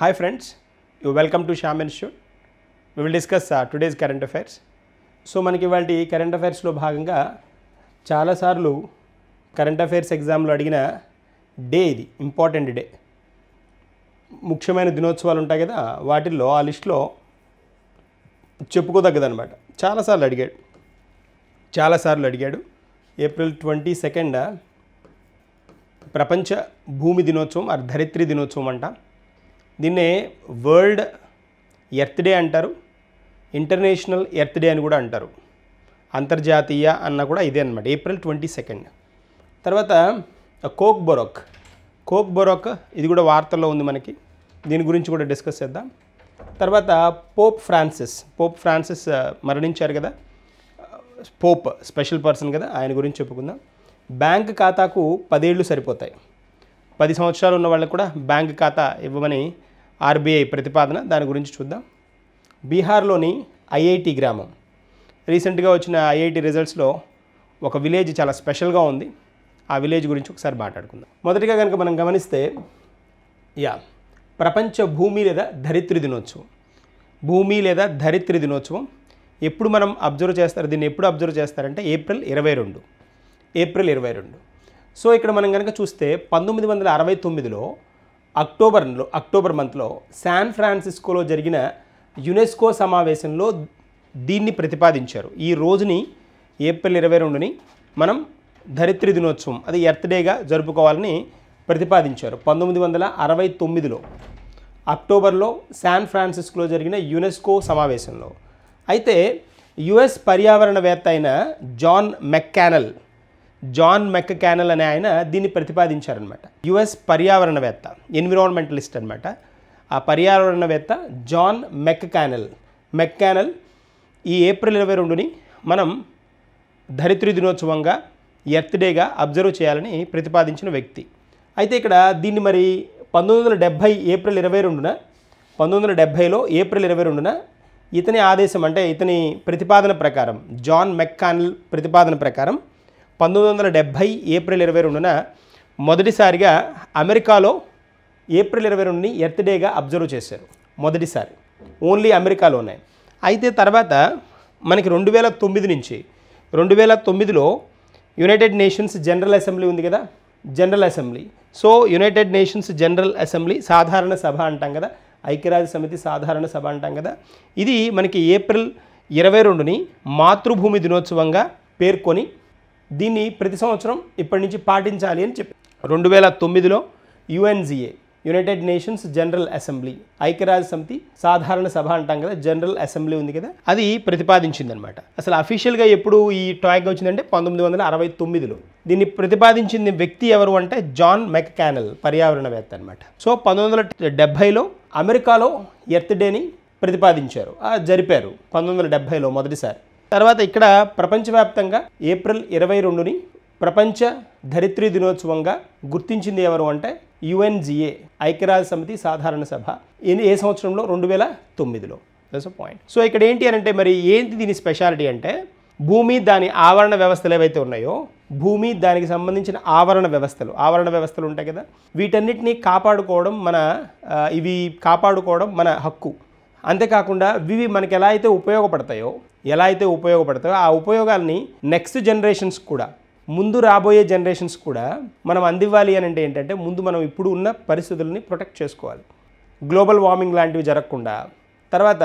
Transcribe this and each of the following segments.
Hi friends, you welcome to Sham Institute. We will discuss today's current affairs. So మనకి ఇవాల్టి current అఫైర్స్లో భాగంగా చాలాసార్లు current affairs ఎగ్జామ్లో అడిగిన డే ఇది ఇంపార్టెంట్ డే, ముఖ్యమైన దినోత్సవాలు ఉంటాయి కదా, వాటిల్లో ఆ లిస్టులో చెప్పుకోదగ్గదనమాట. చాలాసార్లు అడిగాడు. ఏప్రిల్ 22 ప్రపంచ భూమి దినోత్సవం ఆర్ ధరిత్రి దినోత్సవం అంట. దీన్నే వరల్డ్ ఎర్త్ డే అంటారు, ఇంటర్నేషనల్ ఎర్త్ డే అని కూడా అంటారు. అంతర్జాతీయ అన్న కూడా ఇదే అనమాట, ఏప్రిల్ 22. తర్వాత కోక్ బొరాక్ ఇది కూడా వార్తల్లో ఉంది మనకి, దీని గురించి కూడా డిస్కస్ చేద్దాం. తర్వాత పోప్ ఫ్రాన్సిస్ మరణించారు కదా, పోప్ స్పెషల్ పర్సన్ కదా, ఆయన గురించి చెప్పుకుందాం. బ్యాంక్ ఖాతాకు 10 ఏళ్ళు సరిపోతాయి. 10 సంవత్సరాలు ఉన్న వాళ్ళకు కూడా బ్యాంక్ ఖాతా ఇవ్వమని ఆర్బీఐ ప్రతిపాదన, దాని గురించి చూద్దాం. బీహార్లోని ఐఐటి గ్రామం, రీసెంట్గా వచ్చిన ఐఐటి రిజల్ట్స్లో ఒక విలేజ్ చాలా స్పెషల్గా ఉంది. ఆ విలేజ్ గురించి ఒకసారి మాట్లాడుకుందాం. మొదటిగా కనుక మనం గమనిస్తే ప్రపంచ భూమి లేదా ధరిత్రి దినోత్సవం ఎప్పుడు మనం అబ్జర్వ్ చేస్తారు, దీన్ని ఎప్పుడు అబ్జర్వ్ చేస్తారంటే ఏప్రిల్ 22. సో ఇక్కడ మనం కనుక చూస్తే 1969లో అక్టోబర్ మంత్లో శాన్ ఫ్రాన్సిస్కోలో జరిగిన యునెస్కో సమావేశంలో దీన్ని ప్రతిపాదించారు. ఈ రోజుని ఏప్రిల్ 22ని మనం ధరిత్రి దినోత్సవం, అది ఎర్త్ డేగా జరుపుకోవాలని ప్రతిపాదించారు 1969లో అక్టోబర్లో శాన్ ఫ్రాన్సిస్కోలో జరిగిన యునెస్కో సమావేశంలో. అయితే యుఎస్ పర్యావరణవేత్త అయిన జాన్ మెక్కానల్ అనే ఆయన దీన్ని ప్రతిపాదించారనమాట. యుఎస్ పర్యావరణవేత్త, ఎన్విరాన్మెంటలిస్ట్ అనమాట. ఆ పర్యావరణవేత్త జాన్ మెక్కానల్ ఈ ఏప్రిల్ 22ని మనం ధరిత్రి దినోత్సవంగా, ఎర్త్ డేగా అబ్జర్వ్ చేయాలని ప్రతిపాదించిన వ్యక్తి. అయితే ఇక్కడ దీన్ని మరి 1970 ఏప్రిల్ 22న ఇతని ఆదేశం, అంటే ఇతని ప్రతిపాదన ప్రకారం, జాన్ మెక్కానల్ ప్రతిపాదన ప్రకారం 1970 ఏప్రిల్ 22న మొదటిసారిగా అమెరికాలో ఏప్రిల్ 22ని ఎర్త్ డేగా అబ్జర్వ్ చేశారు. మొదటిసారి ఓన్లీ అమెరికాలోనే. అయితే తర్వాత మనకి 2009లో యునైటెడ్ నేషన్స్ జనరల్ అసెంబ్లీ ఉంది కదా, so United nations general assembly సాధారణ సభ అంటాం కదా, ఐక్యరాజ్య సమితి సాధారణ సభ అంటాం కదా, ఇది మనకి ఏప్రిల్ 22ని మాతృభూమి దినోత్సవంగా పేర్కొని దీన్ని ప్రతి సంవత్సరం ఇప్పటి నుంచి పాటించాలి అని చెప్పి 2009లో UNGA, united nations general assembly, ఐక్యరాజ్య సమితి సాధారణ సభ అంటాం కదా, జనరల్ అసెంబ్లీ ఉంది కదా, అది ప్రతిపాదించిందనమాట. అసలు అఫీషియల్గా ఎప్పుడు ఈ టాగ్ వచ్చిందంటే 1969లో. దీన్ని ప్రతిపాదించిన వ్యక్తి ఎవరు అంటే జాన్ మెక్కానల్, పర్యావరణవేత్త అనమాట. సో 1970లో అమెరికాలో ఎర్త్ డేని ప్రతిపాదించారు, జరిపారు 1970లో మొదటిసారి. తర్వాత ఇక్కడ ప్రపంచవ్యాప్తంగా ఏప్రిల్ 22ని ప్రపంచ ధరిత్రి దినోత్సవంగా గుర్తించింది ఎవరు అంటే యుఎన్జిఏ, ఐక్యరాజ్య సమితి సాధారణ సభ. ఏ సంవత్సరంలో? 2009లో. That's a point. సో ఇక్కడ ఏంటి అని అంటే, మరి ఏంటి దీని స్పెషాలిటీ అంటే, భూమి దాని ఆవరణ వ్యవస్థలు ఏవైతే ఉన్నాయో, భూమి దానికి సంబంధించిన ఆవరణ వ్యవస్థలు ఉంటాయి కదా, వీటన్నిటినీ కాపాడుకోవడం మన హక్కు. అంతేకాకుండా ఇవి మనకి ఎలా అయితే ఉపయోగపడతాయో ఆ ఉపయోగాల్ని నెక్స్ట్ జనరేషన్స్ కూడా, ముందు రాబోయే జనరేషన్స్ కూడా మనం అందివ్వాలి అని అంటే ఏంటంటే, ముందు మనం ఇప్పుడు ఉన్న పరిస్థితులని ప్రొటెక్ట్ చేసుకోవాలి, గ్లోబల్ వార్మింగ్ లాంటివి జరగకుండా. తర్వాత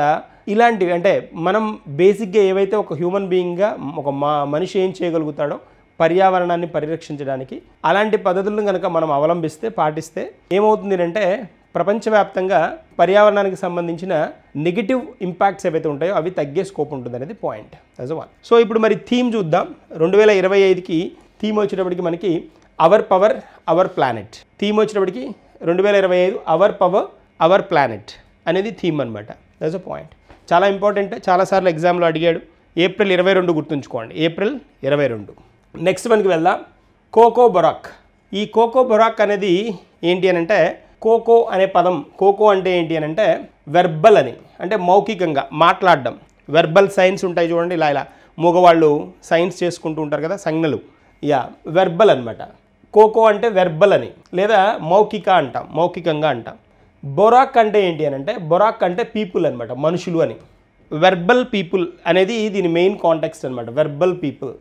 ఇలాంటివి అంటే మనం బేసిక్గా ఏవైతే ఒక హ్యూమన్ బీయింగ్గా ఒక మనిషి ఏం చేయగలుగుతాడో పర్యావరణాన్ని పరిరక్షించడానికి, అలాంటి పద్ధతులను కనుక మనం అవలంబిస్తే, పాటిస్తే ఏమవుతుంది అంటే, ప్రపంచవ్యాప్తంగా పర్యావరణానికి సంబంధించిన నెగిటివ్ ఇంపాక్ట్స్ ఏవైతే ఉంటాయో అవి తగ్గే స్కోప్ ఉంటుంది అనేది పాయింట్. As one. సో ఇప్పుడు మరి థీమ్ చూద్దాం. 2025కి థీమ్ వచ్చేటప్పటికి మనకి our power our planet. Theme వచ్చేటప్పటికి 2025 అవర్ పవర్ అవర్ ప్లానెట్ అనేది థీమ్ అనమాట. As a point. చాలా ఇంపార్టెంట్, చాలాసార్లు ఎగ్జామ్లో అడిగాడు. ఏప్రిల్ 22 గుర్తుంచుకోండి, ఏప్రిల్ 22. నెక్స్ట్ మనకి వెళ్దాం. కోకో బొరాక్ అనేది ఏంటి అని అంటే, కోకో అనే పదం, కోకో అంటే ఏంటి అని అంటే వెర్బల్ అని, అంటే మౌఖికంగా మాట్లాడడం. వెర్బల్ సైన్స్ ఉంటాయి చూడండి, ఇలా మగవాళ్ళు సైన్స్ చేసుకుంటూ ఉంటారు కదా, సంజ్ఞలు, వెర్బల్ అనమాట. కోకో అంటే వెర్బల్ అని, లేదా మౌఖికంగా అంటాం. బొరాక్ అంటే ఏంటి అని అంటే బొరాక్ అంటే పీపుల్ అనమాట, మనుషులు అని. వెర్బల్ పీపుల్ అనేది దీని మెయిన్ కాంటెక్స్ట్ అనమాట, వెర్బల్ పీపుల్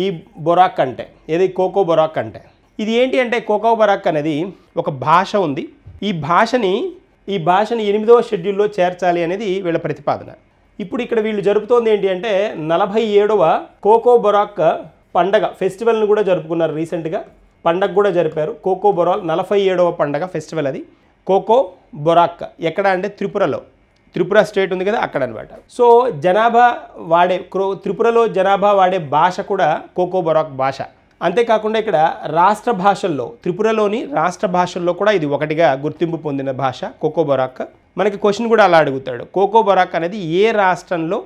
ఈ బొరాక్ అంటే. ఏది కోకో బొరాక్ అంటే ఇది ఏంటి అంటే కోకో బొరాక్ అనేది ఒక భాష ఉంది. ఈ భాషని 8వ షెడ్యూల్లో చేర్చాలి అనేది వీళ్ళ ప్రతిపాదన. ఇప్పుడు ఇక్కడ వీళ్ళు జరుపుతోంది ఏంటి అంటే 47వ కోకో బొరాక్ పండగ ఫెస్టివల్ని కూడా జరుపుకున్నారు. రీసెంట్గా పండగ కూడా జరిపారు. కోకో బొరాక్ 47వ పండగ ఫెస్టివల్ అది కోకో బొరాక్. ఎక్కడ అంటే త్రిపుర స్టేట్ ఉంది కదా అక్కడ అనమాట. సో త్రిపురలో జనాభా వాడే భాష కూడా కోకో బొరాక్ భాష. అంతేకాకుండా ఇక్కడ రాష్ట్ర భాషల్లో త్రిపురలోని రాష్ట్ర భాషల్లో కూడా ఇది ఒకటిగా గుర్తింపు పొందిన భాష కోకో బొరాక్. మనకి క్వశ్చన్ కూడా అలా అడుగుతాడు, కోకో బొరాక్ అనేది ఏ రాష్ట్రంలో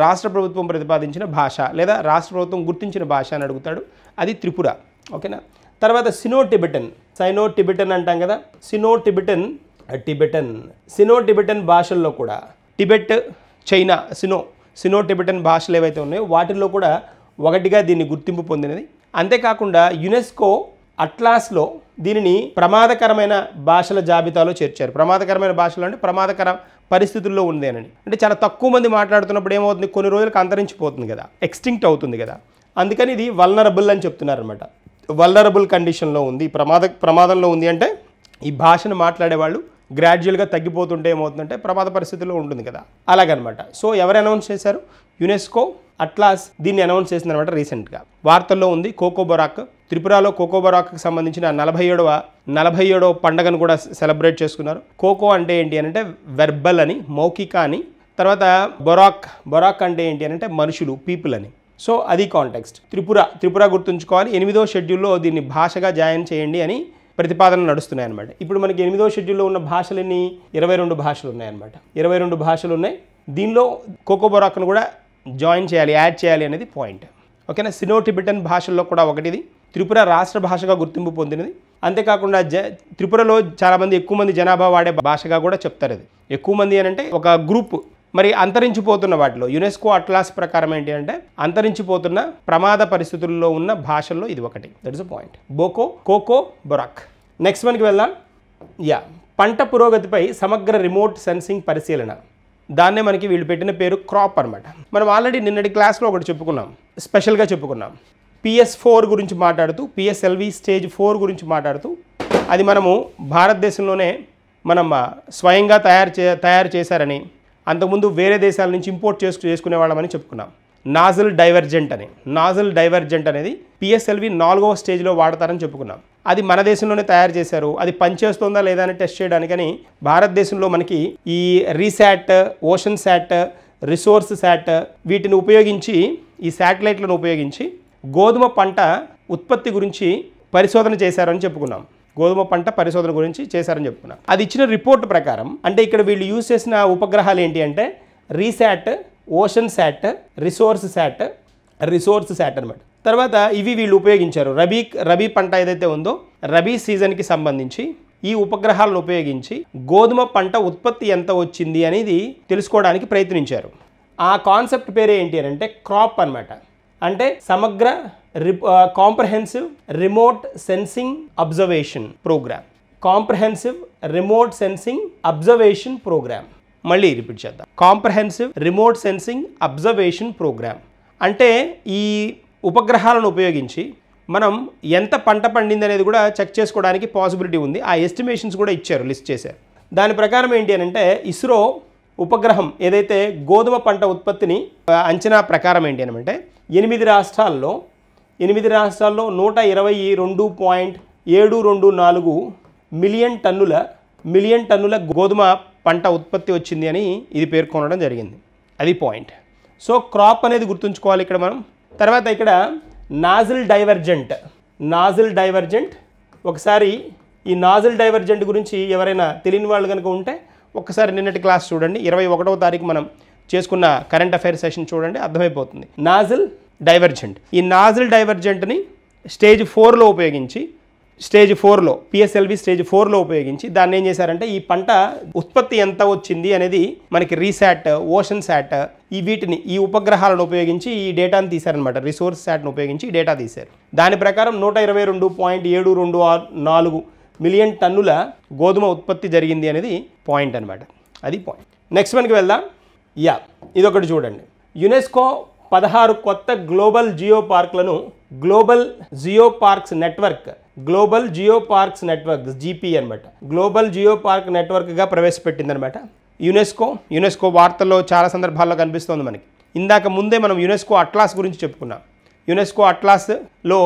రాష్ట్ర ప్రభుత్వం ప్రతిపాదించిన భాష లేదా రాష్ట్ర ప్రభుత్వం గుర్తించిన భాష అని అడుగుతాడు. అది త్రిపుర. ఓకేనా. తర్వాత సినో టిబెటన్ అంటాం కదా, సినో టిబెటన్ భాషల్లో కూడా టిబెట్, చైనా, సినో టిబెటన్ భాషలు ఏవైతే ఉన్నాయో వాటిల్లో కూడా ఒకటిగా దీన్ని గుర్తింపు పొందినది. అంతేకాకుండా యునెస్కో అట్లాస్లో దీనిని ప్రమాదకరమైన భాషల జాబితాలో చేర్చారు. ప్రమాదకరమైన భాషలు అంటే ప్రమాదకర పరిస్థితుల్లో ఉందేనని. అంటే చాలా తక్కువ మంది మాట్లాడుతున్నప్పుడు ఏమవుతుంది, కొన్ని రోజులకు అంతరించిపోతుంది కదా, ఎక్స్టింక్ట్ అవుతుంది కదా. అందుకని ఇది వల్నరబుల్ అని చెప్తున్నారనమాట. వల్నరబుల్ కండిషన్లో ఉంది, ప్రమాదంలో ఉంది. అంటే ఈ భాషను మాట్లాడేవాళ్ళు గ్రాడ్యువల్గా తగ్గిపోతుంటే ఏమవుతుందంటే ప్రమాద పరిస్థితుల్లో ఉంటుంది కదా, అలాగనమాట. సో ఎవరు అనౌన్స్ చేశారు, యునెస్కో అట్లాస్ దీన్ని అనౌన్స్ చేసిందనమాట రీసెంట్గా. వార్తల్లో ఉంది. కోకో బొరాక్ త్రిపురలో కోకో బొరాక్కి సంబంధించిన 47వ పండుగను కూడా సెలబ్రేట్ చేసుకున్నారు. కోకో అంటే ఏంటి అని అంటే వెర్బల్ అని, మౌఖిక అని. తర్వాత బొరాక్ అంటే ఏంటి అని అంటే మనుషులు, పీపుల్ అని. సో అది కాంటెక్స్ట్. త్రిపుర గుర్తుంచుకోవాలి. 8వ షెడ్యూల్లో దీన్ని భాషగా జాయిన్ చేయండి అని ప్రతిపాదన నడుస్తున్నాయి అనమాట. ఇప్పుడు మనకి 8వ షెడ్యూల్లో ఉన్న భాషలన్నీ 22 భాషలు ఉన్నాయన్నమాట. 22 భాషలు ఉన్నాయి. దీనిలో కోకో బొరాక్ను కూడా యాడ్ చేయాలి అనేది పాయింట్. ఓకేనా. సినో టిబెటన్ భాషల్లో కూడా ఒకటిది. త్రిపుర రాష్ట్ర భాషగా గుర్తింపు పొందినది. అంతేకాకుండా త్రిపురలో ఎక్కువ మంది జనాభా వాడే భాషగా కూడా చెప్తారు. అది ఎక్కువ మంది అని అంటే ఒక గ్రూప్. మరి అంతరించిపోతున్న వాటిలో యునెస్కో అట్లాస్ ప్రకారం ఏంటి అంటే అంతరించిపోతున్న ప్రమాద పరిస్థితుల్లో ఉన్న భాషల్లో ఇది ఒకటి. That is a point. Kokborok. Next మనకి వెళ్దాం. పంట పురోగతిపై సమగ్ర రిమోట్ సెన్సింగ్ పరిశీలన. దాన్నే మనకి వీళ్ళు పెట్టిన పేరు క్రాప్ అనమాట. మనం ఆల్రెడీ నిన్నటి క్లాస్లో ఒకటి స్పెషల్గా చెప్పుకున్నాం. PS4 గురించి మాట్లాడుతూ, PSLV స్టేజ్ 4 గురించి మాట్లాడుతూ, అది మనము భారతదేశంలోనే స్వయంగా తయారు చేశారని, అంతకుముందు వేరే దేశాల నుంచి ఇంపోర్ట్ చేసుకునే వాళ్ళమని చెప్పుకున్నాం. నాజిల్ డైవర్జెంట్ అనేది PSLV 4వ స్టేజ్లో వాడతారని చెప్పుకున్నాం. అది మన దేశంలోనే తయారు చేశారు. అది పనిచేస్తుందా లేదా అని టెస్ట్ చేయడానికని భారతదేశంలో మనకి ఈ RISAT, ocean SAT, resource SAT వీటిని ఉపయోగించి, ఈ శాటిలైట్లను ఉపయోగించి గోధుమ పంట ఉత్పత్తి గురించి పరిశోధన చేశారని చెప్పుకున్నాం. అది ఇచ్చిన రిపోర్ట్ ప్రకారం అంటే ఇక్కడ వీళ్ళు యూజ్ చేసిన ఉపగ్రహాలు ఏంటి అంటే RISAT, ocean SAT, resource SAT అనమాట. తర్వాత ఇవి వీళ్ళు ఉపయోగించారు. రబీ పంట ఏదైతే ఉందో రబీ సీజన్కి సంబంధించి ఈ ఉపగ్రహాలను ఉపయోగించి గోధుమ పంట ఉత్పత్తి ఎంత వచ్చింది అనేది తెలుసుకోవడానికి ప్రయత్నించారు. ఆ కాన్సెప్ట్ పేరే ఏంటి అని అంటే క్రాప్ అనమాట. అంటే సమగ్ర comprehensive remote sensing observation programme. మళ్ళీ రిపీట్ చేద్దాం. Comprehensive remote sensing observation programme అంటే ఈ ఉపగ్రహాలను ఉపయోగించి మనం ఎంత పంట పండింది అనేది కూడా చెక్ చేసుకోవడానికి పాసిబిలిటీ ఉంది. ఆ ఎస్టిమేషన్స్ కూడా లిస్ట్ చేశారు. దాని ప్రకారం ఏంటి అని అంటే ఇస్రో ఉపగ్రహం ఏదైతే గోధుమ పంట ఉత్పత్తిని అంచనా ప్రకారం ఏంటి అంటే 8 రాష్ట్రాల్లో 122.724 మిలియన్ టన్నుల గోధుమ పంట ఉత్పత్తి వచ్చింది అని ఇది పేర్కొనడం జరిగింది. అది పాయింట్. సో క్రాప్ అనేది గుర్తుంచుకోవాలి ఇక్కడ మనం. తర్వాత ఇక్కడ నాజిల్ డైవర్జెంట్ ఒకసారి ఈ నాజిల్ డైవర్జెంట్ గురించి ఎవరైనా తెలియని వాళ్ళు కనుక ఉంటే ఒక్కసారి నిన్నటి క్లాస్ చూడండి. 21వ తారీఖు మనం చేసుకున్న కరెంట్ అఫైర్స్ సెషన్ చూడండి, అర్థమైపోతుంది. నాజిల్ డైవర్జెంట్, ఈ నాజిల్ డైవర్జెంట్ని స్టేజ్ 4లో ఉపయోగించి PSLV స్టేజ్ 4లో ఉపయోగించి దాన్ని ఏం చేశారంటే ఈ పంట ఉత్పత్తి ఎంత వచ్చింది అనేది మనకి రీశాట్, ఓషన్ శాట్ ఈ ఉపగ్రహాలను ఉపయోగించి ఈ డేటాను తీశారనమాట. రిసోర్స్ శాట్ను ఉపయోగించి ఈ డేటా తీశారు. దాని ప్రకారం 122.724 మిలియన్ టన్నుల గోధుమ ఉత్పత్తి జరిగింది అనేది పాయింట్ అనమాట. అది పాయింట్. నెక్స్ట్ మనకి వెళ్దాం. ఇదొకటి చూడండి. యునెస్కో 16 కొత్త గ్లోబల్ జియో పార్క్లను global Jio parks network GP అనమాట. గ్లోబల్ జియో పార్క్ నెట్వర్క్గా ప్రవేశపెట్టిందనమాట యునెస్కో వార్తల్లో చాలా సందర్భాల్లో కనిపిస్తుంది మనకి. ఇందాక ముందే మనం యునెస్కో అట్లాస్ గురించి చెప్పుకున్నాం. యునెస్కో అట్లాస్లో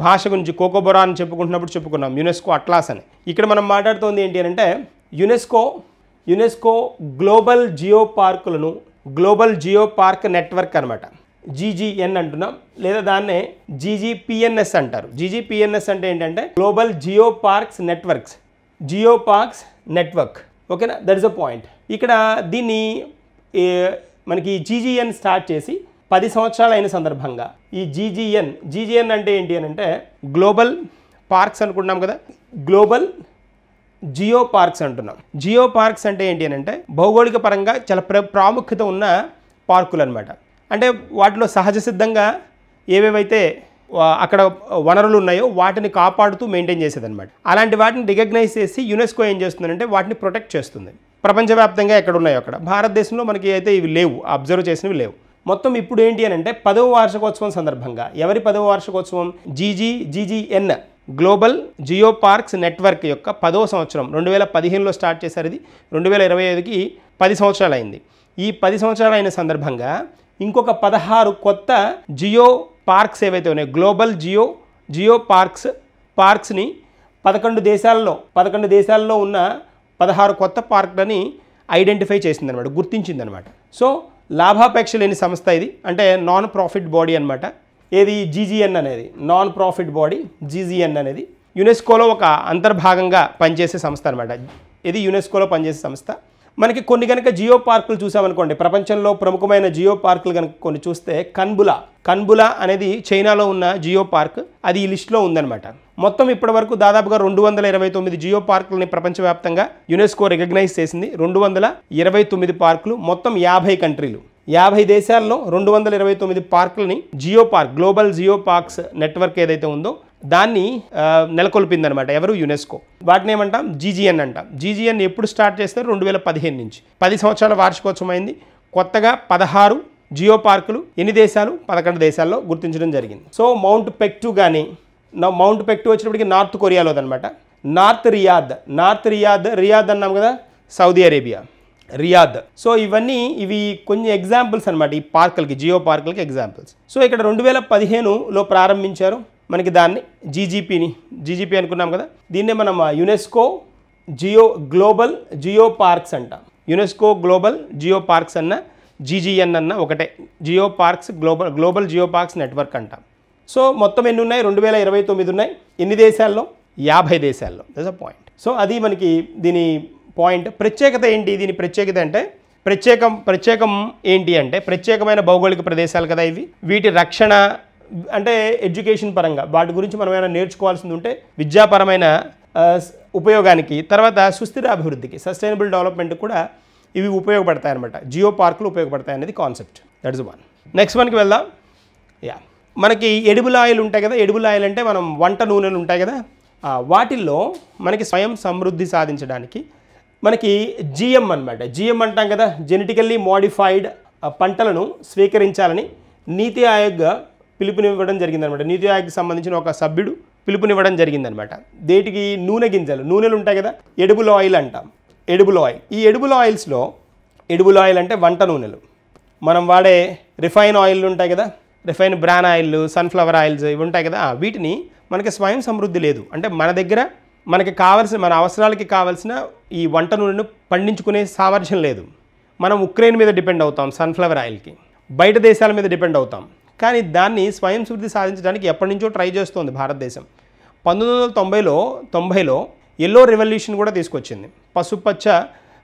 భాష గురించి కోకోబొరా అని చెప్పుకున్నాం యునెస్కో అట్లాస్ అని. ఇక్కడ మనం మాట్లాడుతోంది ఏంటి అంటే యునెస్కో గ్లోబల్ జియో పార్కులను గ్లోబల్ జియో పార్క్ నెట్వర్క్ అనమాట. జీజీఎన్ అంటున్నాం, లేదా దాన్నే జీజీపీఎన్ఎస్ అంటారు. జీజీపీఎన్ఎస్ అంటే ఏంటంటే గ్లోబల్ జియో పార్క్స్ నెట్వర్క్. ఓకేనా, దట్ ఇస్ అ పాయింట్. ఇక్కడ దీన్ని మనకి జీజీఎన్ స్టార్ట్ చేసి 10 సంవత్సరాలు అయిన సందర్భంగా ఈ జీజీఎన్ అంటే ఏంటి అని అంటే గ్లోబల్ పార్క్స్ అనుకుంటున్నాం కదా, గ్లోబల్ జియో పార్క్స్ అంటున్నాం. జియో పార్క్స్ అంటే ఏంటి అని అంటే భౌగోళిక పరంగా చాలా ప్రాముఖ్యత ఉన్న పార్కులు అనమాట. అంటే వాటిలో సహజ సిద్ధంగా ఏవేవైతే అక్కడ వనరులు ఉన్నాయో వాటిని కాపాడుతూ మెయింటైన్ చేసేదన్నమాట. అలాంటి వాటిని రికగ్నైజ్ చేసి యునెస్కో ఏం చేస్తుందంటే వాటిని ప్రొటెక్ట్ చేస్తుంది. ప్రపంచవ్యాప్తంగా ఎక్కడ ఉన్నాయో అక్కడ. భారతదేశంలో మనకి అయితే ఇవి లేవు, అబ్జర్వ్ చేసినవి లేవు. మొత్తం ఇప్పుడు ఏంటి అని అంటే 10వ వార్షికోత్సవం సందర్భంగా ఎవరి 10వ వార్షికోత్సవం జీజీఎన్ గ్లోబల్ జియో పార్క్స్ నెట్వర్క్ యొక్క 10వ సంవత్సరం 2015లో స్టార్ట్ చేశారు. ఇది 2025కి 10 సంవత్సరాలు అయింది. ఈ 10 సంవత్సరాలు అయిన సందర్భంగా ఇంకొక 16 కొత్త జియో పార్క్స్ ఏవైతే ఉన్నాయో గ్లోబల్ జియో పార్క్స్ని 11 దేశాల్లో ఉన్న 16 కొత్త పార్కులని ఐడెంటిఫై చేసిందనమాట, గుర్తించిందనమాట. సో లాభాపేక్ష లేని సంస్థ ఇది, అంటే నాన్ ప్రాఫిట్ బాడీ అనమాట. ఏది జీజీఎన్ అనేది నాన్ ప్రాఫిట్ బాడీ. జీజీఎన్ అనేది యునెస్కోలో ఒక అంతర్భాగంగా పనిచేసే సంస్థ అనమాట. ఇది యునెస్కోలో పనిచేసే సంస్థ. మనకి కొన్ని కనుక జియో పార్కులు చూసామనుకోండి, ప్రపంచంలో ప్రముఖమైన జియో పార్కులు కనుక కొన్ని చూస్తే కన్బులా అనేది చైనాలో ఉన్న జియో పార్క్, అది ఈ లిస్టులో ఉందన్నమాట. మొత్తం ఇప్పటి వరకు దాదాపుగా 229 జియో పార్కులని ప్రపంచవ్యాప్తంగా యునెస్కో రికగ్నైజ్ చేసింది. 229 పార్కులు, మొత్తం 50 కంట్రీలు, 50 దేశాల్లో 229 పార్కులని గ్లోబల్ జియో పార్క్స్ నెట్వర్క్ ఏదైతే ఉందో దాన్ని నెలకొల్పిందనమాట. ఎవరు? యునెస్కో. వాటిని ఏమంటాం? జీజీఎన్ అంటాం. జీజీఎన్ ఎప్పుడు స్టార్ట్ చేస్తారు? 2015 నుంచి. 10 సంవత్సరాల వార్షికోత్సవం అయింది. కొత్తగా 16 జియో పార్కులు ఎన్ని దేశాలు? 11 దేశాల్లో గుర్తించడం జరిగింది. సో మౌంట్ పెక్టు వచ్చినప్పటికీ నార్త్ కొరియాలోదనమాట. రియాద్ అన్నాం కదా, సౌదీ అరేబియా, రియాద్. సో ఇవి కొన్ని ఎగ్జాంపుల్స్ అనమాట, ఈ పార్కులకి, జియో పార్కులకి ఎగ్జాంపుల్స్. సో ఇక్కడ 2015లో ప్రారంభించారు మనకి దాన్ని, జీజీపీ అనుకున్నాం కదా. దీన్నే మనం యునెస్కో గ్లోబల్ జియో పార్క్స్ అంటాం. యునెస్కో గ్లోబల్ జియో పార్క్స్ అన్న జీజీఎన్ అన్న ఒకటే. Geoparks global Jio parks network అంటాం. సో మొత్తం ఎన్ని ఉన్నాయి? 2029 ఉన్నాయి. ఎన్ని దేశాల్లో? 50 దేశాల్లో. That's a point. సో అది మనకి దీని పాయింట్. ప్రత్యేకత ఏంటి? దీని ప్రత్యేకత అంటే ప్రత్యేకం ఏంటి అంటే ప్రత్యేకమైన భౌగోళిక ప్రదేశాలు కదా ఇవి. వీటి రక్షణ అంటే ఎడ్యుకేషన్ పరంగా వాటి గురించి మనం ఏమైనా నేర్చుకోవాల్సింది ఉంటే విద్యాపరమైన ఉపయోగానికి, తర్వాత సుస్థిర అభివృద్ధికి, సస్టైనబుల్ డెవలప్మెంట్ కూడా ఇవి ఉపయోగపడతాయి అనమాట. జియో పార్కులు ఉపయోగపడతాయి అనేది concept. That is one. Next మనకి వెళ్దాం. మనకి ఎడిబుల్ ఆయిల్ ఉంటాయి కదా. ఎడిబుల్ ఆయిల్ అంటే మనం వంట నూనెలు ఉంటాయి కదా, వాటిల్లో మనకి స్వయం సమృద్ధి సాధించడానికి మనకి జిఎం అనమాట. జిఎం అంటాం కదా, జెనెటికల్లీ మోడిఫైడ్ పంటలను స్వీకరించాలని నీతి ఆయోగ్ పిలుపునివ్వడం జరిగిందనమాట. నీతి ఆయోగ్కి సంబంధించిన ఒక సభ్యుడు పిలుపునివ్వడం జరిగిందనమాట. దేటికి? నూనెలు ఉంటాయి కదా, ఎడిబుల్ ఆయిల్ అంటాం. ఈ ఎడిబుల్ ఆయిల్స్లో, ఎడిబుల్ ఆయిల్ అంటే వంట నూనెలు, మనం వాడే రిఫైన్ ఆయిల్ ఉంటాయి కదా, refine bran oil, sunflower oils ఇవి ఉంటాయి కదా, వీటిని మనకి స్వయం సమృద్ధి లేదు. అంటే మన దగ్గర మనకి కావాల్సిన, మన అవసరాలకి కావాల్సిన ఈ వంట నూనెను పండించుకునే సామర్థ్యం లేదు. మనం ఉక్రెయిన్ మీద డిపెండ్ అవుతాం సన్ఫ్లవర్ ఆయిల్కి, బయట దేశాల మీద డిపెండ్ అవుతాం. కానీ దాన్ని స్వయం సమృద్ధి సాధించడానికి ఎప్పటి నుంచో ట్రై చేస్తోంది భారతదేశం. 1990లో ఎల్లో రెవల్యూషన్ కూడా తీసుకొచ్చింది. పసుపచ్చ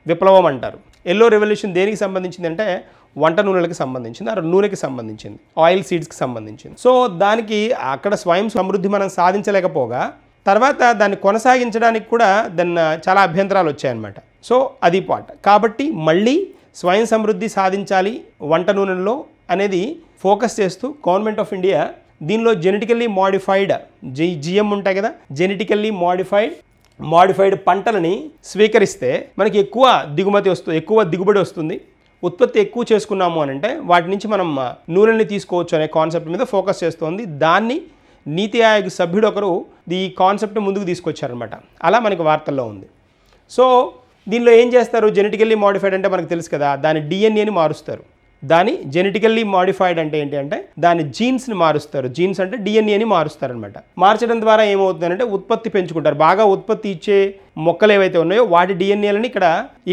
విప్లవం అంటారు. ఎల్లో రెవల్యూషన్ దేనికి సంబంధించింది అంటే వంట నూనెలకు సంబంధించింది, ఆ నూనెకి సంబంధించింది, ఆయిల్ సీడ్స్కి సంబంధించింది. సో దానికి అక్కడ స్వయం సమృద్ధి మనం సాధించలేకపోగా తర్వాత దాన్ని కొనసాగించడానికి కూడా చాలా అభ్యంతరాలు వచ్చాయన్నమాట. సో అది పార్ట్. కాబట్టి మళ్ళీ స్వయం సమృద్ధి సాధించాలి వంట నూనెల్లో అనేది ఫోకస్ చేస్తూ గవర్నమెంట్ ఆఫ్ ఇండియా దీనిలో జెనెటికల్లీ మోడిఫైడ్ జిఎం ఉంటాయి కదా, జెనెటికల్లీ మోడిఫైడ్ మాడిఫైడ్ పంటలని స్వీకరిస్తే మనకి ఎక్కువ దిగుమతి వస్తుంది, ఎక్కువ దిగుబడి వస్తుంది, ఉత్పత్తి ఎక్కువ చేసుకున్నాము అని అంటే వాటి నుంచి మనం నూనెని తీసుకోవచ్చు అనే కాన్సెప్ట్ మీద ఫోకస్ చేస్తోంది. దాన్ని నీతి ఆయోగ్ సభ్యుడు ఒకరు ఈ కాన్సెప్ట్ ముందుకు తీసుకొచ్చారనమాట. అలా మనకి వార్తల్లో ఉంది. సో దీనిలో ఏం చేస్తారు, జెనెటికల్లీ మాడిఫైడ్ అంటే మనకు తెలుసు కదా, దాని డిఎన్ఏని మారుస్తారు. దాని జెనెటికల్లీ మాడిఫైడ్ అంటే ఏంటి అంటే దాని జీన్స్ని మారుస్తారు. జీన్స్ అంటే డిఎన్ఏని మారుస్తారనమాట. మార్చడం ద్వారా ఏమవుతుందంటే ఉత్పత్తి పెంచుకుంటారు. బాగా ఉత్పత్తి ఇచ్చే మొక్కలు ఏవైతే ఉన్నాయో వాటి డిఎన్ఏలని